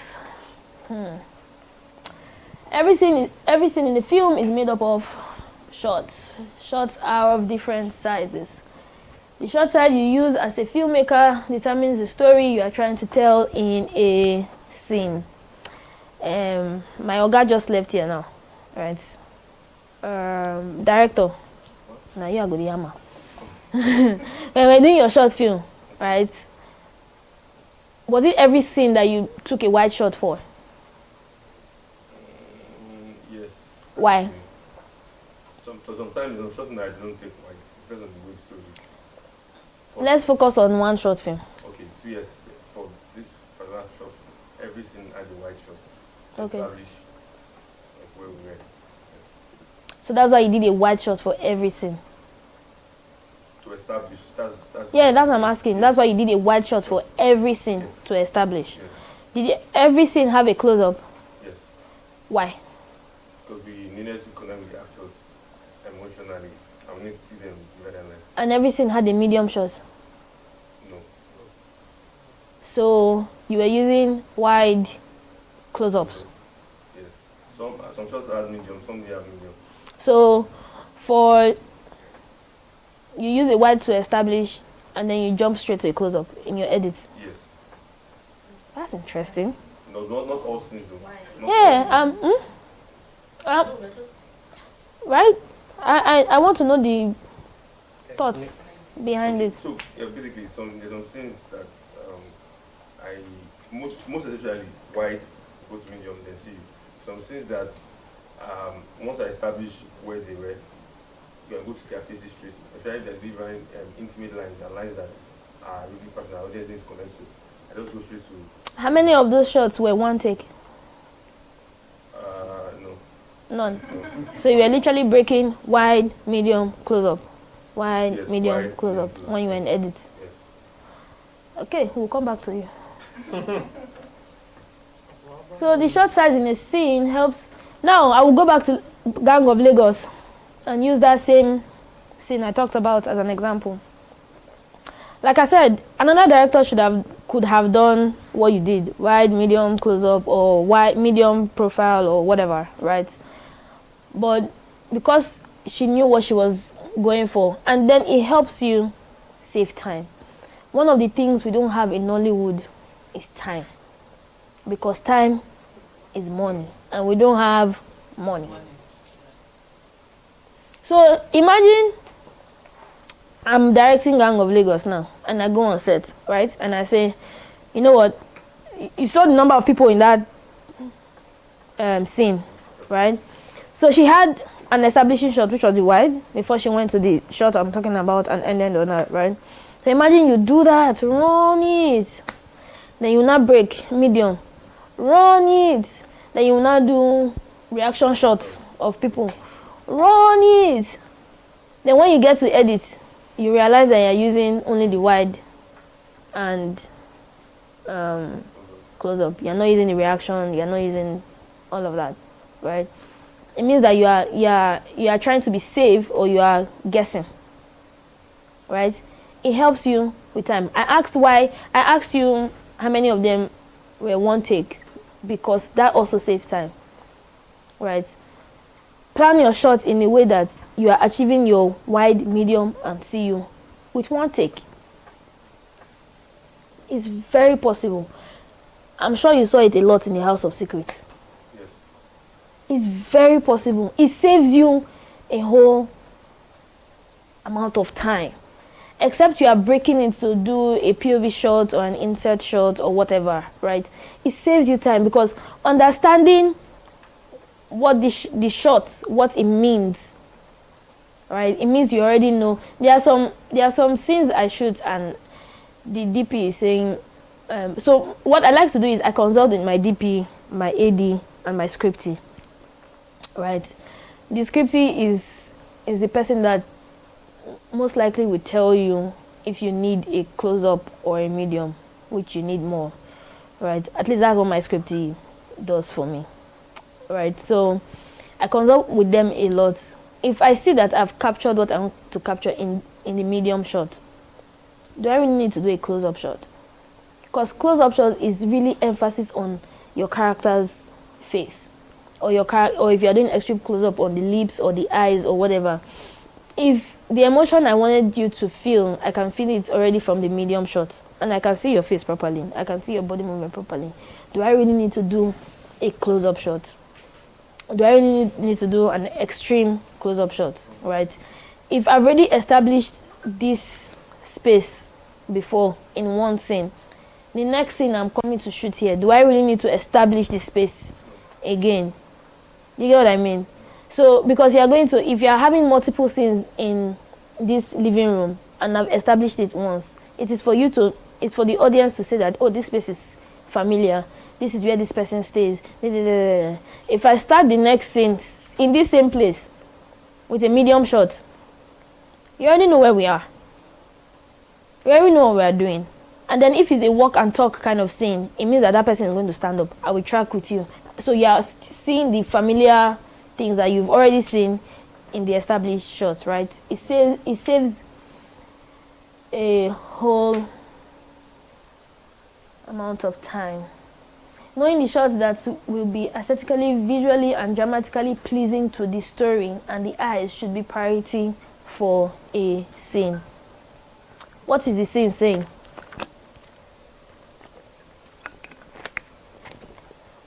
Everything in the film is made up of shots. Shots are of different sizes. The shot size you use as a filmmaker determines the story you are trying to tell in a scene. My Oga just left here now, right? Director, now you are good, Yama. When we're doing your short film, right? Was it every scene that you took a wide shot for? Yes. Why? Sometimes some short I don't take wide, depends on the way story. Let's focus on one short film. Okay, so yes, for this particular shot, every scene had a wide shot. Okay. Establish like where we were. So that's why you did a wide shot for everything. To establish, that's Yeah, that's what I'm asking. That's why you did a wide shot for every scene Yes. to establish. Yes. Did every scene have a close-up? Yes. Why? Because we needed to connect with the actors emotionally. I we need to see them right and left. And every scene had a medium shot. No. So you were using wide close-ups. Yes. Some shots are medium, some they are medium. So you use a wide to establish and then you jump straight to a close-up in your edit. Yes. That's interesting. No, not all scenes though. Not Yeah, all scenes. right? I want to know the thoughts behind it. So yeah, basically there's some scenes that I most especially white go to medium then see. Some scenes that once I establish where they were, you can go to their faces straight. Especially if they're delivering intimate lines and lines that are really personal, audience need to connect to. I just go straight to How many of those shots were one take? no. None. So you were literally breaking wide, medium, close-up. Wide, Yes, medium, wide, close-up medium, when you were in edit. Yes. Okay, we'll come back to you. So the shot size in a scene helps. Now I will go back to Gang of Lagos and use that same scene I talked about as an example. Like I said, another director could have done what you did, wide, medium, close-up, or wide, medium profile, or whatever, right? But because she knew what she was going for, and then it helps you save time. One of the things we don't have in Nollywood is time, because time is money, and we don't have money. So imagine I'm directing Gang of Lagos now, and I go on set, right? And I say, you know what? You saw the number of people in that scene, right? So she had an establishing shot, which was the wide, before she went to the shot I'm talking about and ended on that, right? So imagine you do that, run it. Then you will now break medium, run it. Then you will now do reaction shots of people, run it. Then when you get to edit, you realize that you're using only the wide and close up. You're not using the reaction, you're not using all of that, right? It means that you are trying to be safe, or you are guessing, right? It helps you with time. I asked you how many of them were one take, because that also saves time, right? Plan your shots in a way that you are achieving your wide, medium, and CU with one take. It's very possible. I'm sure you saw it a lot in the House of Secrets. Yes. It's very possible. It saves you a whole amount of time. Except you are breaking it to do a POV shot or an insert shot or whatever, right? It saves you time, because understanding what the shot, what it means, right? It means you already know. There are some scenes I shoot and the DP is saying, so what I like to do is I consult with my DP, my AD, and my scripty, right? The scripty is the person that most likely will tell you if you need a close-up or a medium, which you need more, right? At least that's what my scripty does for me, right? So I consult with them a lot. If I see that I've captured what I want to capture in the medium shot, do I really need to do a close-up shot? Because close-up shot is really emphasis on your character's face, or if you're doing extreme close-up on the lips or the eyes or whatever. If the emotion I wanted you to feel, I can feel it already from the medium shot, and I can see your face properly, I can see your body movement properly. Do I really need to do a close-up shot? Do I really need to do an extreme close-up shot, right? If I've already established this space before in one scene, the next scene I'm coming to shoot here, do I really need to establish this space again? You get what I mean? So, because if you're having multiple scenes in this living room and I've established it once, it's for the audience to say that, oh, this space is familiar, this is where this person stays. If I start the next scene in this same place with a medium shot, you already know where we are. You already know what we are doing. And then if it's a walk and talk kind of scene, it means that person is going to stand up. I will track with you. So you are seeing the familiar things that you've already seen in the established shots, right? It saves a whole amount of time. Knowing the shots that will be aesthetically, visually, and dramatically pleasing to the story and the eyes should be priority for a scene. What is the scene saying?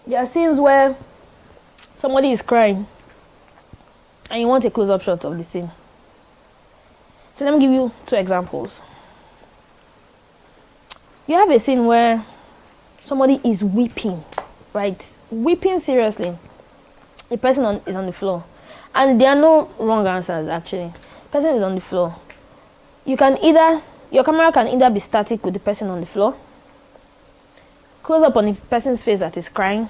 There are scenes where somebody is crying and you want a close-up shot of the scene. So let me give you 2 examples. You have a scene where somebody is weeping, right? Weeping seriously. The person is on the floor. And there are no wrong answers, actually. The person is on the floor. Your camera can either be static with the person on the floor, close up on the person's face that is crying,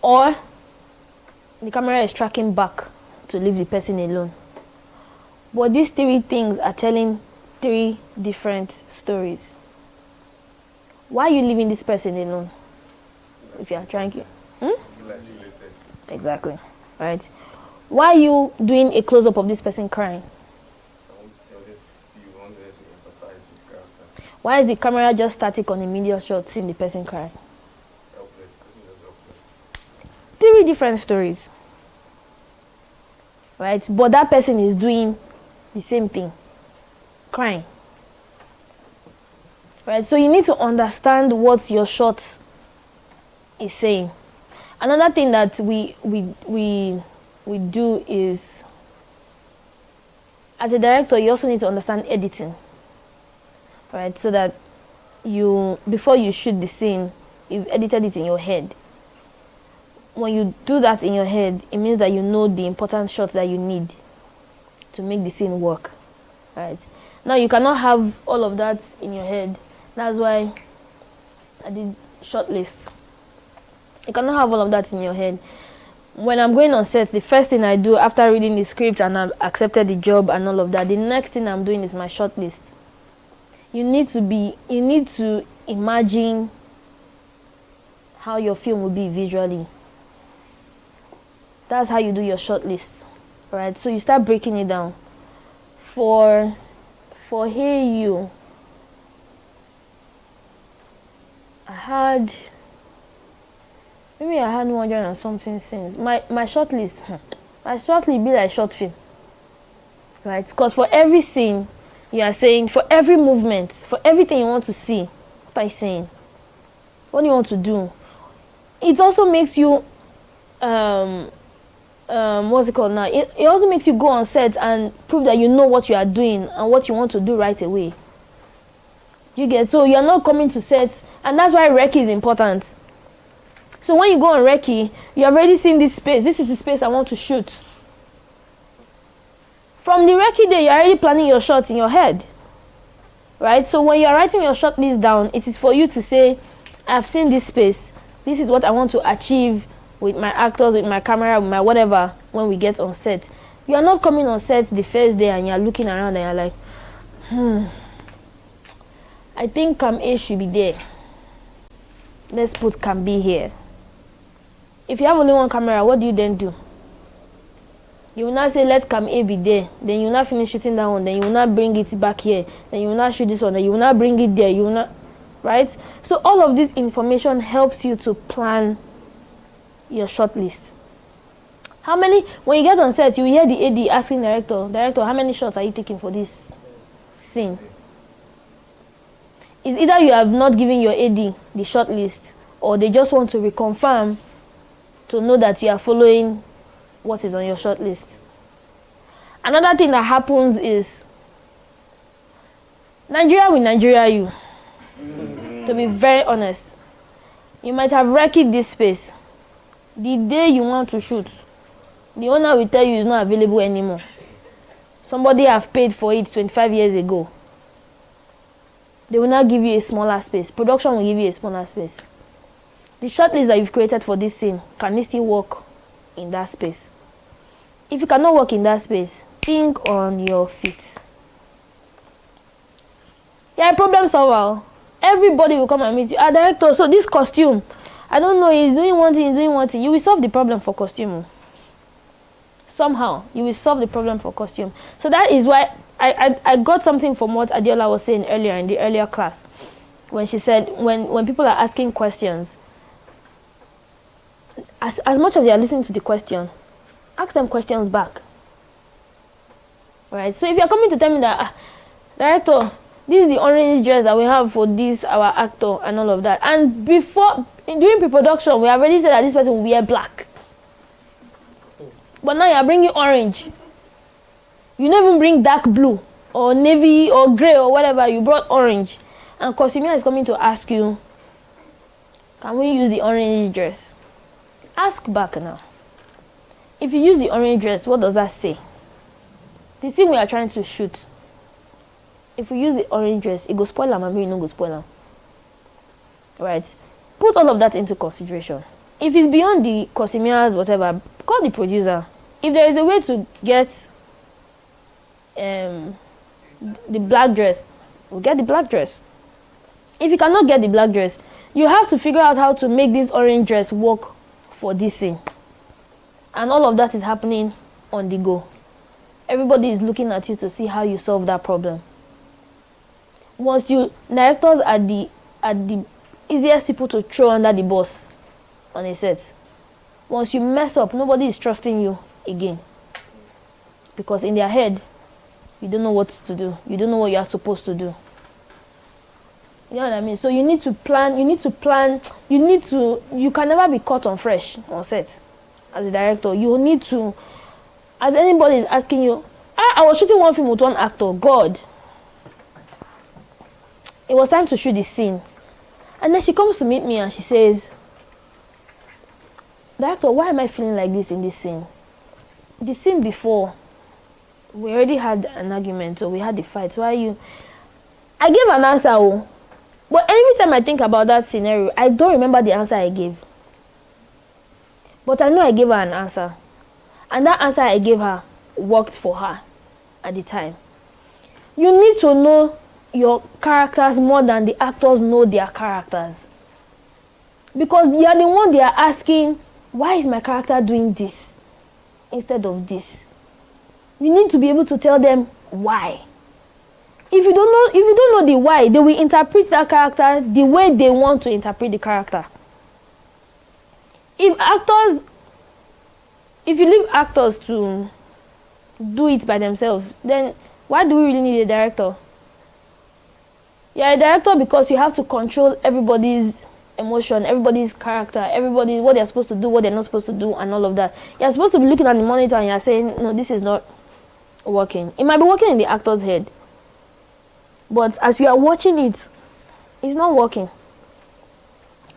or the camera is tracking back to leave the person alone. But these 3 things are telling 3 different stories. Why are you leaving this person alone? If you are trying to... Exactly. Right? Why are you doing a close-up of this person crying? Why is the camera just static on the media shot seeing the person cry? 3 different stories. Right? But that person is doing the same thing. Crying. Right? So you need to understand what your shot is saying. Another thing that we do is, as a director, you also need to understand editing. Right? So that before you shoot the scene, you've edited it in your head. When you do that in your head, it means that you know the important shots that you need to make the scene work. Right? Now you cannot have all of that in your head. That's why I did shortlist. You cannot have all of that in your head. When I'm going on set, the first thing I do after reading the script and I've accepted the job and all of that, the next thing I'm doing is my shortlist. You need to imagine how your film will be visually. That's how you do your shortlist, right? So you start breaking it down. For Hey You, I had 100 and something scenes. My shortlist, my shortlist be like short film, right? Because for every scene, you are saying, for every movement, for everything you want to see, what are you saying? What do you want to do? It also makes you, what's it called now? It also makes you go on set and prove that you know what you are doing and what you want to do right away. You get? So you're not coming to set, and that's why recce is important. So when you go on recce, you have already seen this space. This is the space I want to shoot. From the recce day, you're already planning your shots in your head, right? So when you're writing your shot list down, it is for you to say, I've seen this space. This is what I want to achieve with my actors, with my camera, with my whatever, when we get on set. You are not coming on set the first day and you're looking around and you're like, I think Cam A should be there. Let's put Cam B here. If you have only one camera, what do you then do? You will not say, let Cam A be there. Then you will not finish shooting that one. Then you will not bring it back here. Then you will not shoot this one. Then you will not bring it there. You will not, right? So all of this information helps you to plan your short list. When you get on set, you will hear the AD asking director, how many shots are you taking for this scene? It's either you have not given your AD the short list, or they just want to reconfirm to know that you are following what is on your short list. Another thing that happens is Nigeria will Nigeria you. To be very honest, you might have wrecked this space. The day you want to shoot, the owner will tell you it's not available anymore. Somebody have paid for it 25 years ago. They will not give you a smaller space. Production will give you a smaller space. The short list that you've created for this scene, can it still work in that space? If you cannot work in that space, think on your feet. You're a problem solver. Everybody will come and meet you. Director, so this costume, I don't know, he's doing one thing. You will solve the problem for costume. Somehow, you will solve the problem for costume. So that is why I got something from what Adiola was saying earlier in the earlier class. When she said, when people are asking questions, as much as you are listening to the question, ask them questions back. Right? So if you're coming to tell me that, director, this is the orange dress that we have for this, our actor, and all of that. And during pre-production, we already said that this person will wear black. But now you're bringing orange. You don't even bring dark blue, or navy, or grey, or whatever. You brought orange. And costumier is coming to ask you, can we use the orange dress? Ask back now. If you use the orange dress, what does that say? The scene we are trying to shoot, if we use the orange dress, it go spoil them, and maybe no go spoil them. Right? Put all of that into consideration. If it's beyond the costumiers, whatever, call the producer. If there is a way to get the black dress, we'll get the black dress. If you cannot get the black dress, you have to figure out how to make this orange dress work for this scene. And all of that is happening on the go. Everybody is looking at you to see how you solve that problem. Directors are the easiest people to throw under the bus on a set. Once you mess up, nobody is trusting you again. Because in their head, you don't know what to do. You don't know what you are supposed to do. You know what I mean? So you need to plan, you can never be caught on fresh on set as a director. You need to, as anybody is asking you, I was shooting one film with one actor, God. It was time to shoot this scene. And then she comes to meet me and she says, director, why am I feeling like this in this scene? The scene before, we already had an argument, or we had the fight. Why are you? I gave an answer. But every time I think about that scenario, I don't remember the answer I gave. But I know I gave her an answer. And that answer I gave her worked for her at the time. You need to know your characters more than the actors know their characters. Because they are the one they are asking, why is my character doing this instead of this? You need to be able to tell them why. If you don't know the why, they will interpret that character the way they want to interpret the character. If you leave actors to do it by themselves, then why do we really need a director? You're a director because you have to control everybody's emotion, everybody's character, everybody, what they're supposed to do, what they're not supposed to do, and all of that. You're supposed to be looking at the monitor and you're saying, no, this is not working. It might be working in the actor's head, but as you are watching it, it's not working.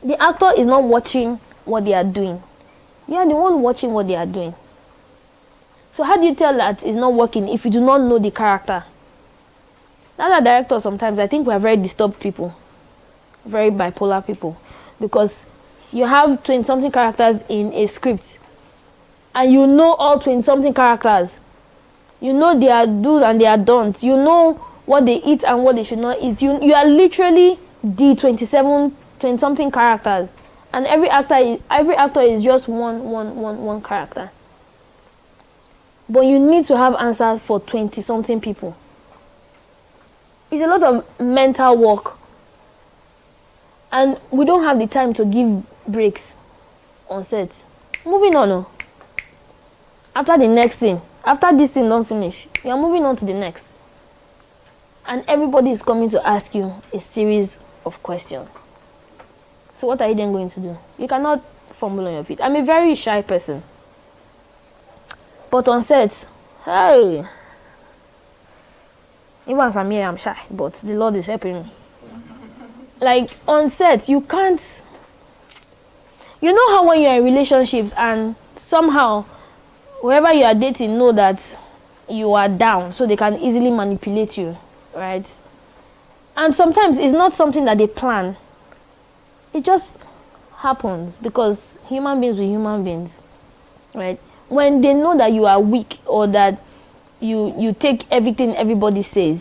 The actor is not watching what they are doing. You are the one watching what they are doing. So how do you tell that it's not working if you do not know the character? As a director, sometimes I think we are very disturbed people, very bipolar people, because you have 20-something characters in a script, and you know all 20-something characters. You know their do's and their don'ts. You know what they eat and what they should not eat. You are literally the 20-something characters, and every actor is just one character. But you need to have answers for 20-something people. It's a lot of mental work, and we don't have the time to give breaks on set. Moving on. After the next scene, after this scene don't finish, you are moving on to the next, and everybody is coming to ask you a series of questions. So what are you then going to do? You cannot fumble on your feet. I'm a very shy person, but on set, hey, even as I'm here, I'm shy, but the Lord is helping me. Like, on set, you can't... You know how when you're in relationships and somehow whoever you are dating know that you are down, so they can easily manipulate you, right? And sometimes it's not something that they plan. It just happens because human beings with human beings, right? When they know that you are weak or that you take everything everybody says,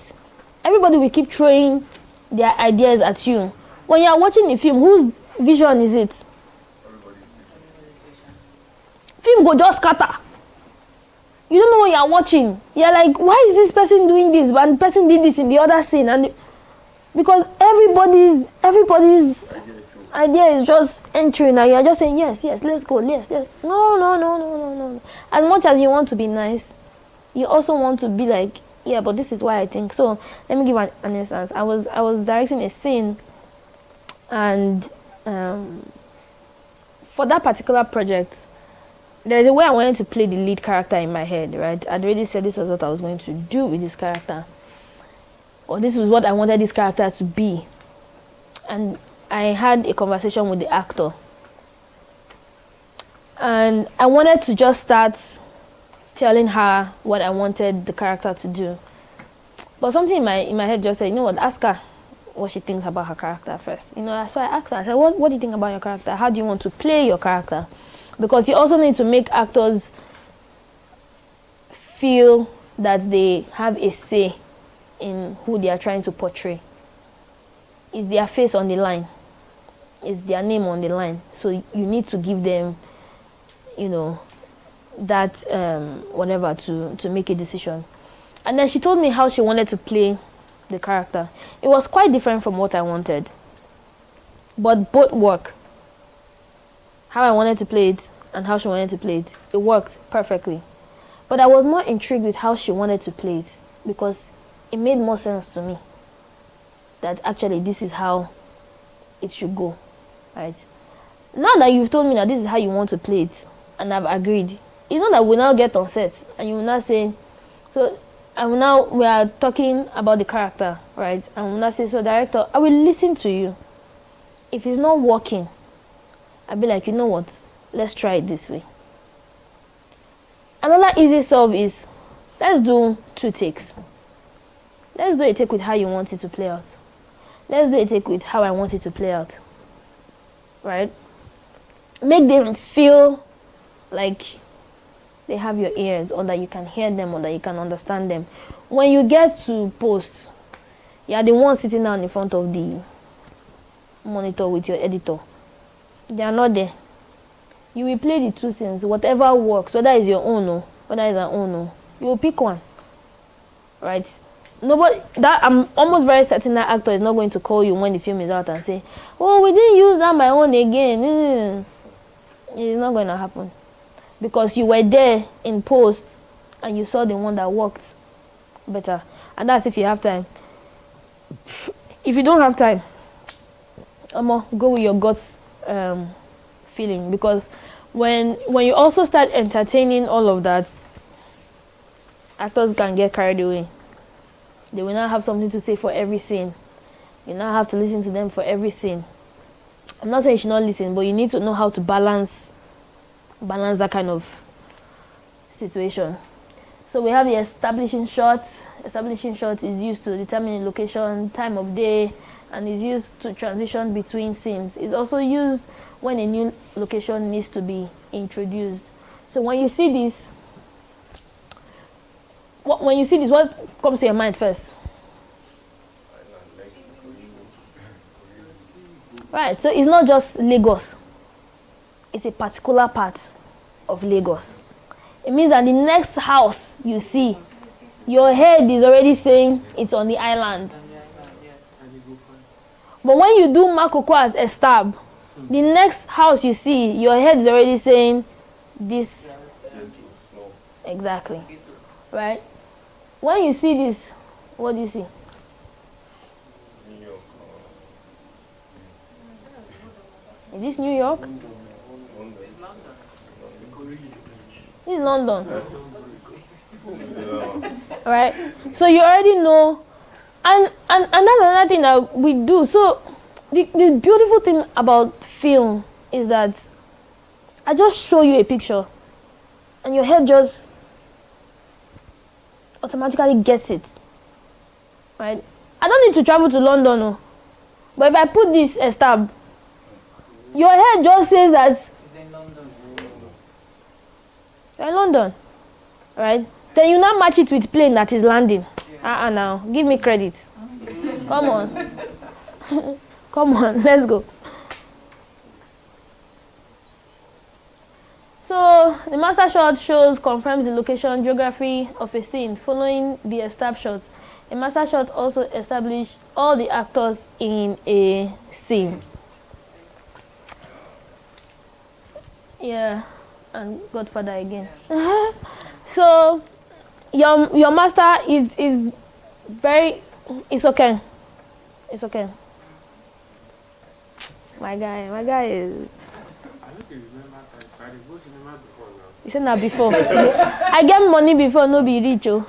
everybody will keep throwing their ideas at you. When you are watching a film, whose vision is it? Film go just scatter. You don't know what you are watching. You're like, why is this person doing this? But the person did this in the other scene, and because everybody's idea is just entering, and you're just saying yes, let's go, yes. No. As much as you want to be nice, you also want to be like, yeah, but this is why I think. So let me give an instance. I was directing a scene, and for that particular project, there's a way I wanted to play the lead character in my head, right? I'd already said this was what I was going to do with this character, or this is what I wanted this character to be. And I had a conversation with the actor, and I wanted to just start telling her what I wanted the character to do. But something in my head just said, you know what, ask her what she thinks about her character first. You know, so I asked her, I said, what do you think about your character? How do you want to play your character? Because you also need to make actors feel that they have a say in who they are trying to portray. Is their face on the line? Is their name on the line? So you need to give them, you know, that whatever to make a decision. And then she told me how she wanted to play the character. It was quite different from what I wanted, but both work. How I wanted to play it and how she wanted to play it, it worked perfectly. But I was more intrigued with how she wanted to play it, because it made more sense to me that actually this is how it should go, right? Now that you've told me that this is how you want to play it, and I've agreed, it's not that we now get on set and you will now say, so we are talking about the character, right? And we'll now say, so director, I will listen to you. If it's not working, I'll be like, you know what, let's try it this way. Another easy solve is, let's do 2 takes. Let's do a take with how you want it to play out. let's do a take with how I want it to play out. Right? Make them feel like they have your ears, or that you can hear them, or that you can understand them. When you get to post, you are the one sitting down in front of the monitor with your editor. They are not there. You will play the two scenes, whatever works, whether it's your own or whether it's our own. Or you will pick one. Right? Nobody, that I'm almost very certain that actor is not going to call you when the film is out and say, "Oh, we didn't use that my own again." It's not going to happen, because you were there in post and you saw the one that worked better. And that's if you have time. If you don't have time, go with your gut feeling, because when you also start entertaining all of that, actors can get carried away. They will not have something to say for every scene. You now have to listen to them for every scene. I'm not saying you should not listen, but you need to know how to balance that kind of situation. So we have the establishing shot. Establishing shot is used to determine location, time of day, and is used to transition between scenes. It's also used when a new location needs to be introduced. So when you see this, what comes to your mind first? Right, so it's not just Lagos. It's a particular part of Lagos. It means that the next house you see, your head is already saying it's on the island. But when you do Makoko as a stab, the next house you see, your head is already saying this. Exactly. Right? When you see this, what do you see? Is this New York? This is London. Right? So you already know. And that's another thing that we do. So the beautiful thing about film is that I just show you a picture and your head just automatically gets it. Right? I don't need to travel to London, no. But if I put this a stab, your head just says that It's in London. you're in London. Right? Then you now match it with plane that is landing. Now, give me credit. Come on. Come on, let's go. So, the master shot confirms the location, geography of a scene following the estab shot. A master shot also establishes all the actors in a scene. Yeah, and Godfather again. So, your master is very, it's okay. It's okay. My guy is. You said that before. I get money before, no be rich, oh.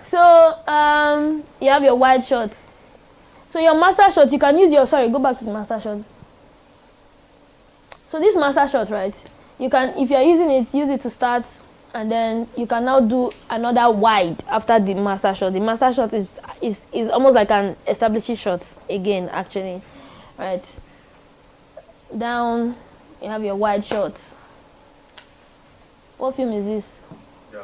So, you have your wide shot. So your master shot, you can use your, go back to the master shot. So this master shot, right? You can, if you're using it, use it to start, and then you can now do another wide after the master shot. The master shot is almost like an establishing shot again, actually, right? Down, you have your wide shot. What film is this? The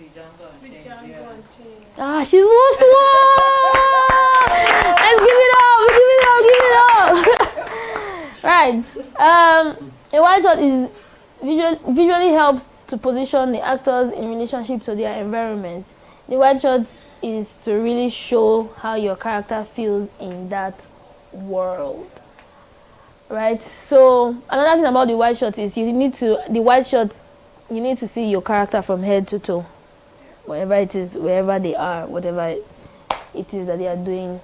Django Unchained. Ah, she's watched one. Let's give it up. Right. A wide shot is visually helps to position the actors in relationship to their environment. The wide shot is to really show how your character feels in that world. Right. So another thing about the wide shot is you need to see your character from head to toe. Wherever it is, wherever they are, whatever it is that they are doing.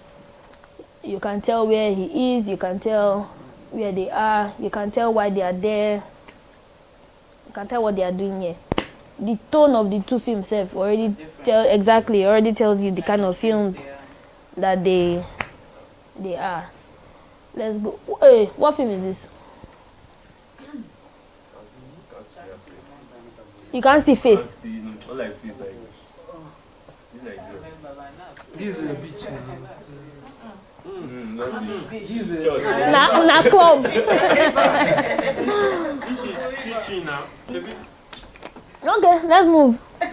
You can tell where he is, you can tell where they are, you can tell why they are there, you can tell what they are doing here. The tone of the two films already tells you the kind of films that they are. Let's go. Hey, what film is this? You can't see face. This is a beach. Not This is a church. Na club. This is kitchen now. Okay, let's move. At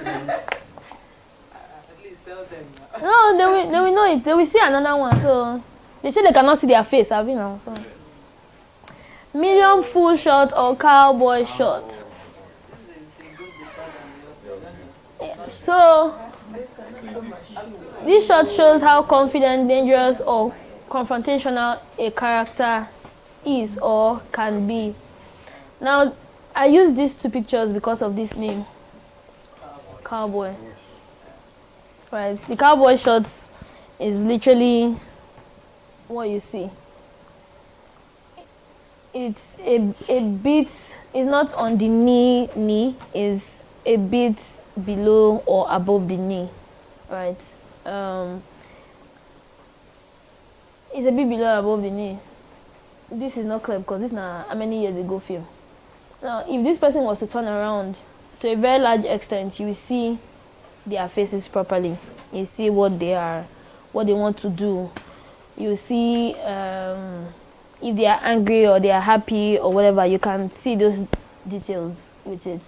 least tell them. No, they will know it. They will see another one. So they say they cannot see their face, have you know? So medium full shot or cowboy shot. So this shot shows how confident, dangerous, or confrontational a character is or can be. Now, I use these two pictures because of this name, cowboy. Right, the cowboy shot is literally what you see. It's a bit. It's not on the knee. Is a bit below or above the knee, right? It's a bit below or above the knee. This is not clear because this is not how many years ago film. Now, if this person was to turn around, to a very large extent, you will see their faces properly. You see what they are, what they want to do. You see if they are angry or they are happy or whatever. You can see those details with it.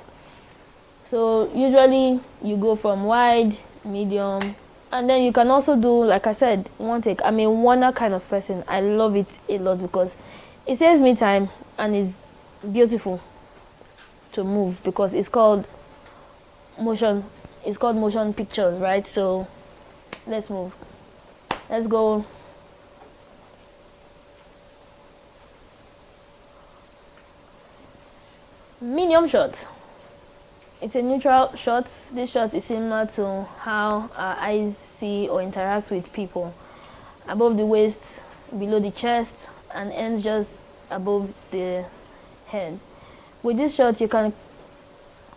So usually you go from wide, medium, and then you can also do, like I said, one take. I'm a one kind of person. I love it a lot because it saves me time and it's beautiful to move because it's called motion. It's called motion pictures, right? So let's move. Let's go. Medium shot. It's a neutral shot. This shot is similar to how our eyes see or interact with people. Above the waist, below the chest, and ends just above the head. With this shot, you can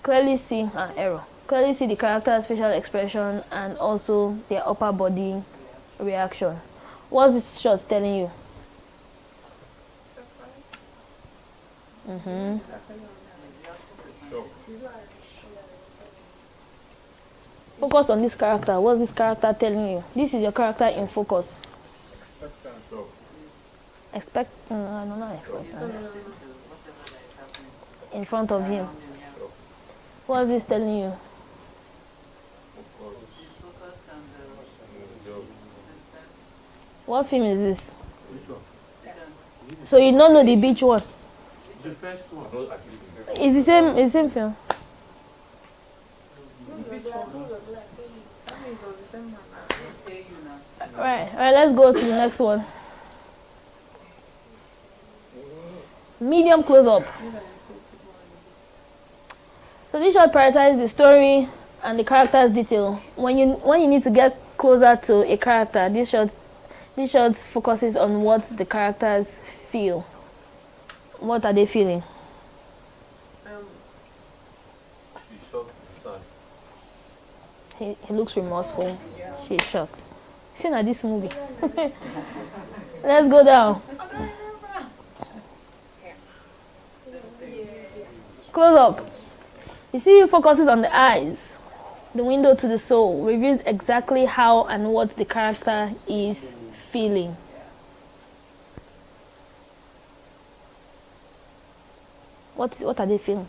clearly see clearly see the character's facial expression and also their upper body reaction. What's this shot telling you? Focus on this character. What's this character telling you? This is your character in focus. Expect. No, expect. In front of him. What's this telling you? What film is this? So you don't know the beach one? The first one. It's the same. It's the same film. Right. Let's go to the next one. Medium close up. So this shot prioritizes the story and the character's detail. When you need to get closer to a character, this shot focuses on what the characters feel. What are they feeling? She's shocked, sad. He looks remorseful. She's shocked. See now this movie. Let's go down. Close up. You see, it focuses on the eyes. The window to the soul reveals exactly how and what the character is feeling. What are they feeling?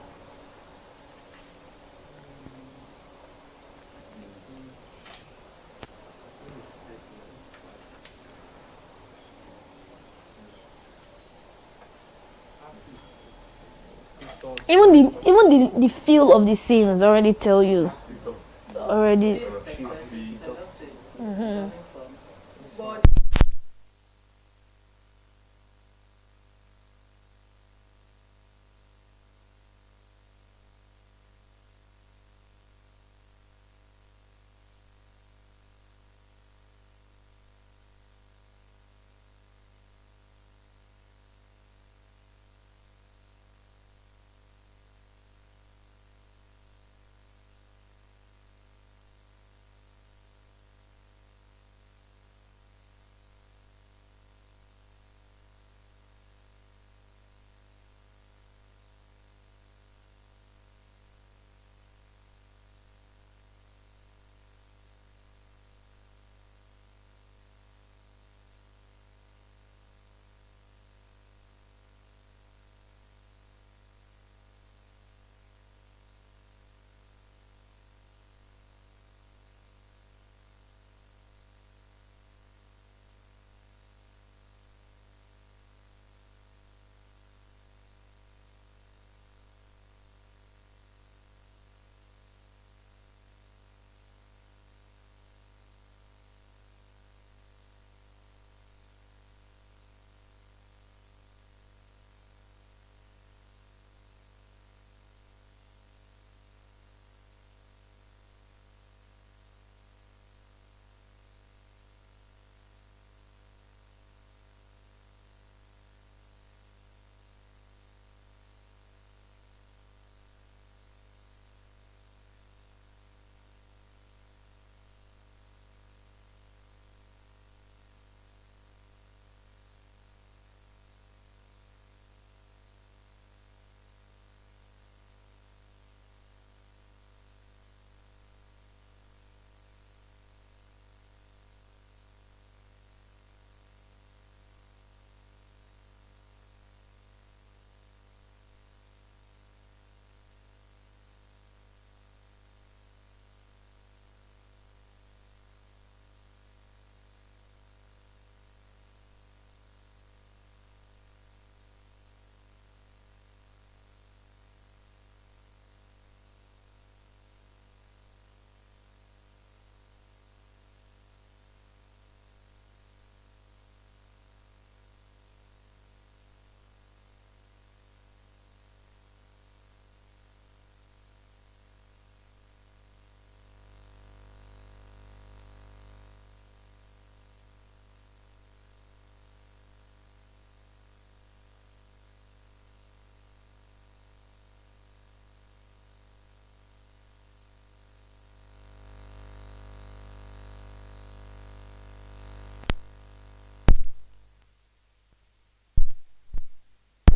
Even the feel of the scenes already tell you. Already.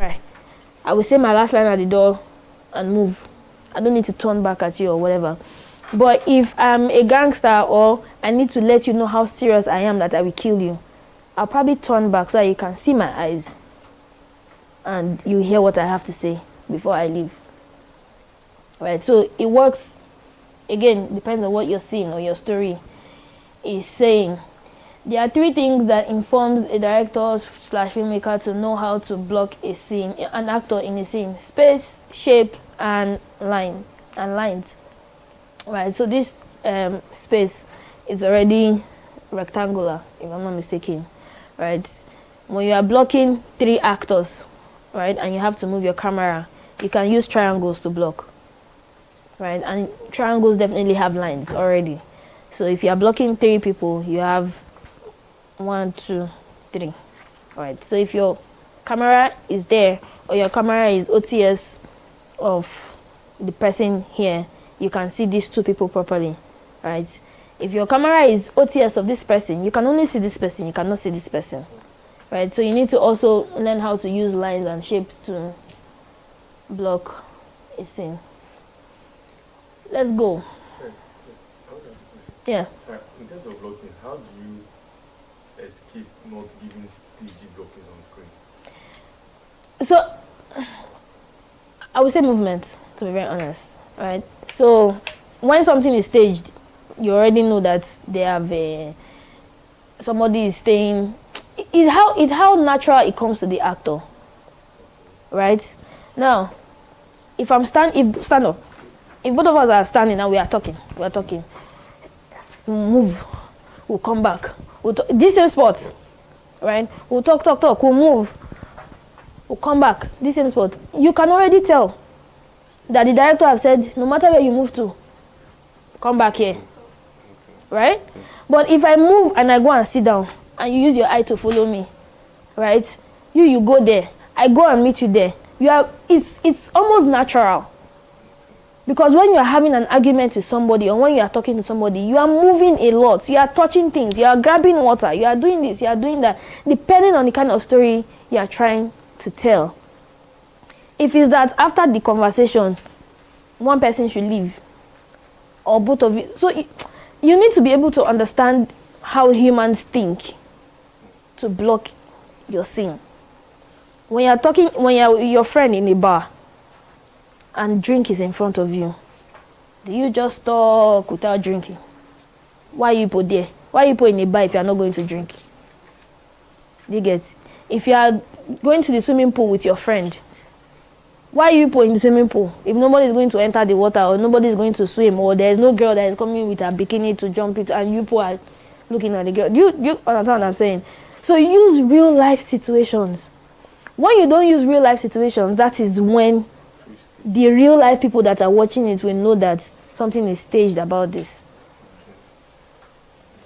Right. I will say my last line at the door and move. I don't need to turn back at you or whatever. But if I'm a gangster or I need to let you know how serious I am that I will kill you, I'll probably turn back so that you can see my eyes and you hear what I have to say before I leave. Right, so it works, again, depends on what your scene or your story is saying. There are 3 things that informs a director / filmmaker to know how to block a scene, an actor in a scene: space, shape, and lines. Right, so this space is already rectangular, if I'm not mistaken. Right, when you are blocking 3 actors, right, and you have to move your camera, you can use triangles to block. Right, and triangles definitely have lines already. So if you are blocking 3 people, you have 1, 2, 3. Right, so if your camera is there or your camera is OTS of the person here, you can see these 2 people properly. Right, if your camera is OTS of this person, you can only see this person, you cannot see this person. Right, so you need to also learn how to use lines and shapes to block a scene. Let's go. Yeah. In terms of blocking, how do you escape not giving stagey blockings on screen? So, I would say movement, to be very honest. Right? So, when something is staged, you already know that they have somebody is staying. It's how natural it comes to the actor. Right? Now, if stand up. If both of us are standing and we are talking, we'll move, we'll come back, this same spot, right? We'll talk, we'll move, we'll come back, this same spot. You can already tell that the director has said, no matter where you move to, come back here, right? But if I move and I go and sit down, and you use your eye to follow me, right? You go there, I go and meet you there. It's almost natural. Because when you are having an argument with somebody or when you are talking to somebody, you are moving a lot. You are touching things. You are grabbing water. You are doing this. You are doing that. Depending on the kind of story you are trying to tell. If it's that after the conversation, one person should leave or both of you. So you need to be able to understand how humans think to block your scene. When you are with your friend in a bar, and drink is in front of you, do you just talk without drinking? Why you put there? Why you put in a bar if you are not going to drink? Do you get? If you are going to the swimming pool with your friend, why you put in the swimming pool if nobody is going to enter the water or nobody is going to swim or there is no girl that is coming with her bikini to jump into and you are looking at the girl? Do you understand what I'm saying? So use real life situations. When you don't use real life situations, that is when the real life people that are watching it will know that something is staged about this.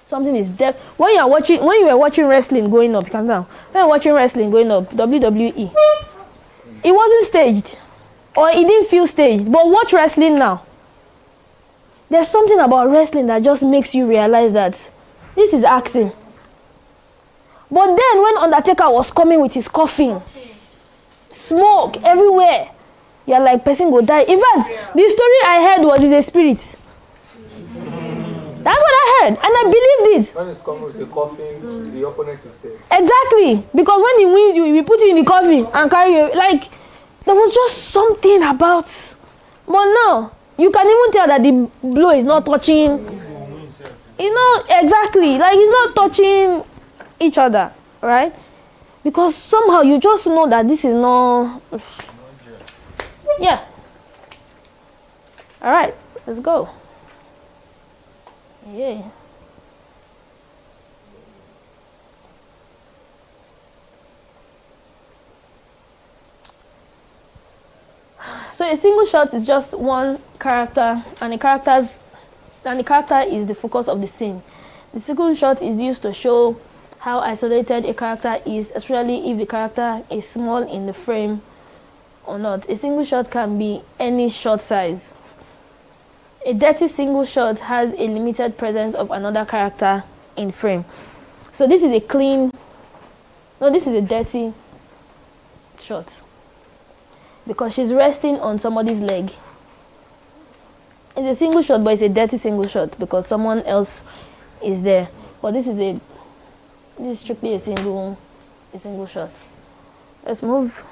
Something is when you were watching wrestling going up, calm down. When you were watching wrestling going up, WWE, it wasn't staged, or it didn't feel staged. But watch wrestling now. There's something about wrestling that just makes you realize that this is acting. But then when Undertaker was coming with his coffin, smoke everywhere, you're like, person go die. In fact, the story I heard was a spirit. That's what I heard, and I believed it. When it's coming with the coffin, the opponent is dead. Exactly, because when he wins you, he will put you in the coffin and carry you. Like, there was just something about. But now, you can even tell that the blow is not touching. It's not exactly, like it's not touching each other, right? Because somehow you just know that this is not. Yeah. All right, let's go. Yeah. So a single shot is just one character, and the character is the focus of the scene. The single shot is used to show how isolated a character is, especially if the character is small in the frame or not. A single shot can be any shot size. A dirty single shot has a limited presence of another character in frame. So this is a dirty shot. because she's resting on somebody's leg. It's a single shot, but it's a dirty single shot because someone else is there. But this is strictly a single shot. Let's move.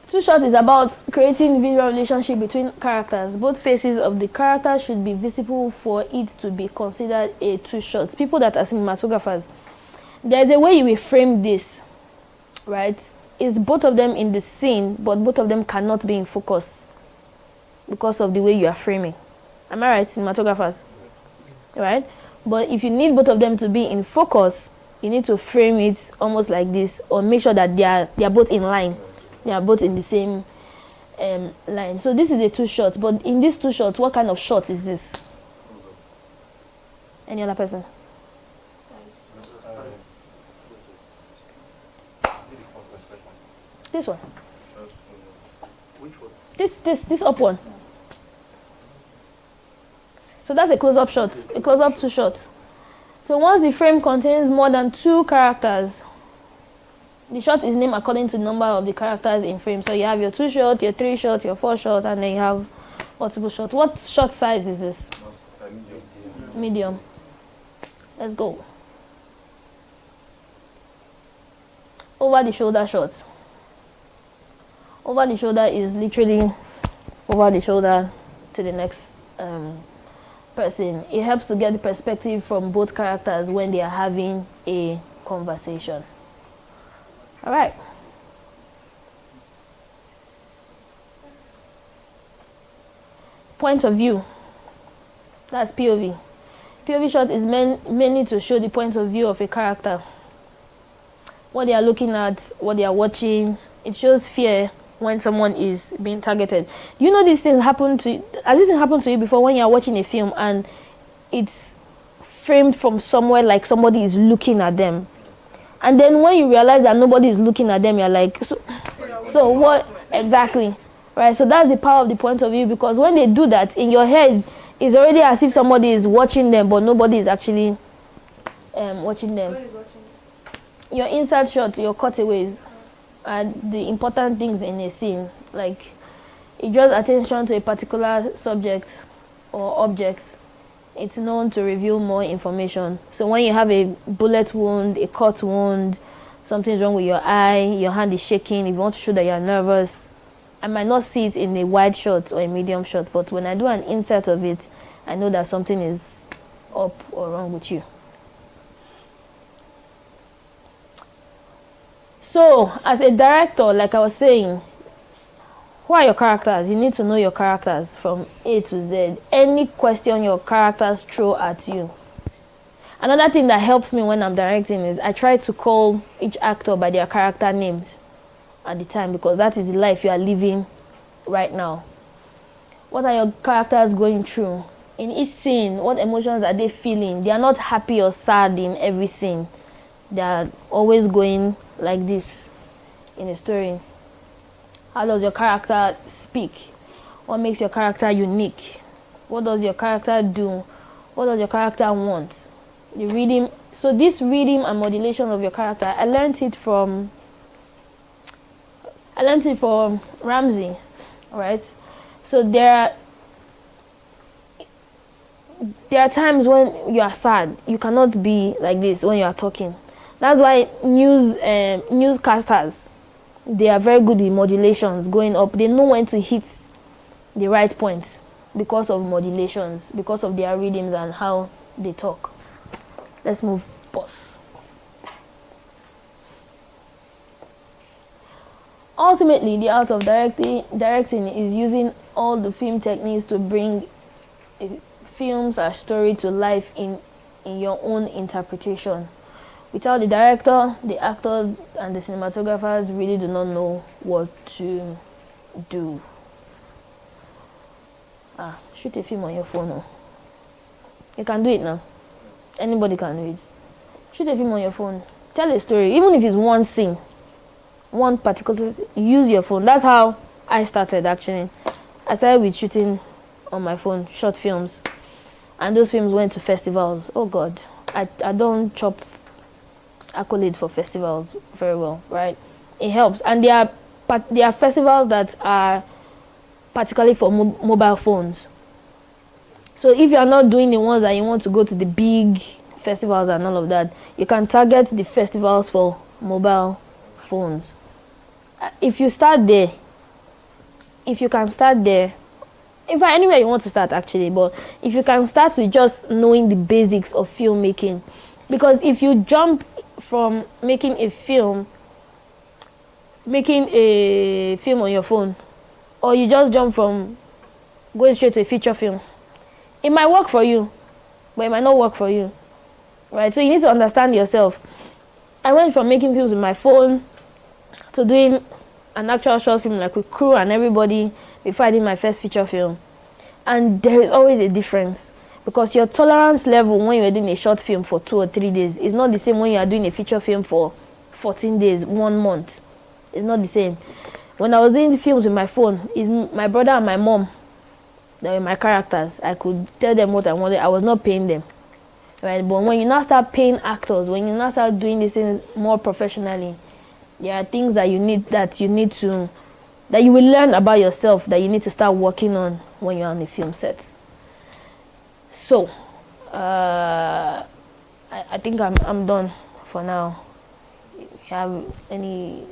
Two shots is about creating visual relationship between characters. Both faces of the character should be visible for it to be considered a two shot. People that are cinematographers, there's a way you will frame this, right? It's both of them in the scene, but both of them cannot be in focus because of the way you are framing. Am I right, cinematographers? Right? But if you need both of them to be in focus, you need to frame it almost like this, or make sure that they are both in line. They are both in the same line. So this is a two shot, but in these two shots, what kind of shot is this? Any other person? This one. Which one? This up one. So that's a close-up shot, a close-up two shot. So once the frame contains more than two characters, the shot is named according to the number of the characters in frame. So you have your two shot, your three shot, your four shot, and then you have multiple shots. What shot size is this? Medium. Let's go. Over the shoulder shot. Over the shoulder is literally over the shoulder to the next person. It helps to get the perspective from both characters when they are having a conversation. All right. Point of view. That's POV. POV shot is mainly to show the point of view of a character. What they are looking at, what they are watching. It shows fear when someone is being targeted. You know these things happen to you. Has this happened to you before when you are watching a film and it's framed from somewhere like somebody is looking at them? And then when you realize that nobody is looking at them, you're like, so what exactly? Right? So that's the power of the point of view, because when they do that, in your head, it's already as if somebody is watching them, but nobody is actually watching them. What is watching? Your insert shot, your cutaways, are the important things in a scene. Like, it draws attention to a particular subject or object. It's known to reveal more information. So when you have a bullet wound, a cut wound, something's wrong with your eye, your hand is shaking, if you want to show that you're nervous, I might not see it in a wide shot or a medium shot, but when I do an insert of it, I know that something is up or wrong with you. So, as a director, like I was saying, who are your characters? You need to know your characters from A to Z. Any question your characters throw at you. Another thing that helps me when I'm directing is I try to call each actor by their character names at the time, because that is the life you are living right now. What are your characters going through? In each scene, what emotions are they feeling? They are not happy or sad in every scene. They are always going like this in a story. How does your character speak? What makes your character unique? What does your character do? What does your character want? The rhythm. So this rhythm and modulation of your character, I learned it from Ramsey, right? So there are times when you are sad. You cannot be like this when you are talking. That's why newscasters, they are very good with modulations going up. They know when to hit the right points because of modulations, because of their rhythms and how they talk. Let's move. Pause. Ultimately, the art of directing is using all the film techniques to bring a film's story to life in your own interpretation. Without the director, the actors and the cinematographers really do not know what to do. Shoot a film on your phone now. You can do it now. Anybody can do it. Shoot a film on your phone. Tell a story, even if it's one scene, one particular, use your phone. That's how I started actually. I started with shooting on my phone, short films. And those films went to festivals. Oh God, I don't chop accolades for festivals very well, right? It helps, and there are festivals that are particularly for mobile phones. So if you are not doing the ones that you want to go to the big festivals and all of that, you can target the festivals for mobile phones. If you start there, if you can start there, in fact anywhere you want to start actually, but if you can start with just knowing the basics of filmmaking, because if you jump from making a film on your phone, or you just jump from going straight to a feature film, it might work for you, but it might not work for you, right? So you need to understand yourself. I went from making films with my phone to doing an actual short film, like with crew and everybody, before I did my first feature film. And there is always a difference, because your tolerance level when you're doing a short film for 2 or 3 days is not the same when you are doing a feature film for 14 days, 1 month. It's not the same. When I was doing films with my phone, it's my brother and my mom that were my characters. I could tell them what I wanted. I was not paying them, right? But when you now start paying actors, when you now start doing these things more professionally, there are things that you will learn about yourself, that you need to start working on when you're on the film set. So I think I'm done for now. If you have any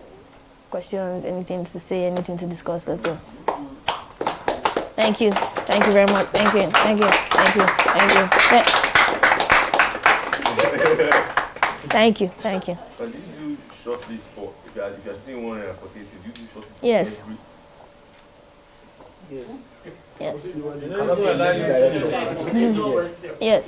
questions, anything to say, anything to discuss, let's go. Thank you very much. Thank you. Thank you. But did you do shortlist for, if you are seeing 148, did you do shortlist for Yes. every? Yes. Yes.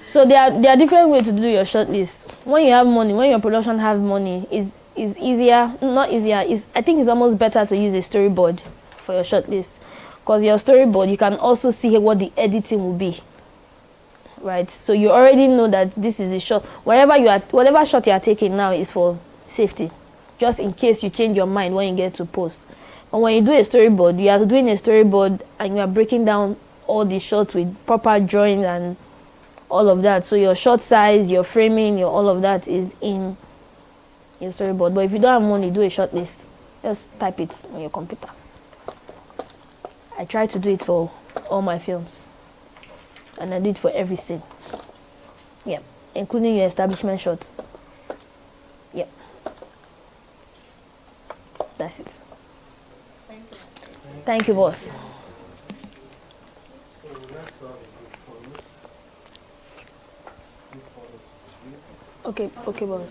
So there are different ways to do your shortlist. When you have money, when your production have money, is easier. Not easier. I think it's almost better to use a storyboard for your shortlist, because your storyboard you can also see what the editing will be. Right, so you already know that this is a shot. Whatever shot you are taking now is for safety, just in case you change your mind when you get to post. And when you do a storyboard, you are doing a storyboard and you are breaking down all the shots with proper drawing and all of that. So your shot size, your framing, your all of that is in your storyboard. But if you don't have money, do a shot list. Just type it on your computer. I try to do it for all my films. And I do it for every scene. Yeah, including your establishment shot. Yeah. That's it. Thank you, boss. Okay, boss.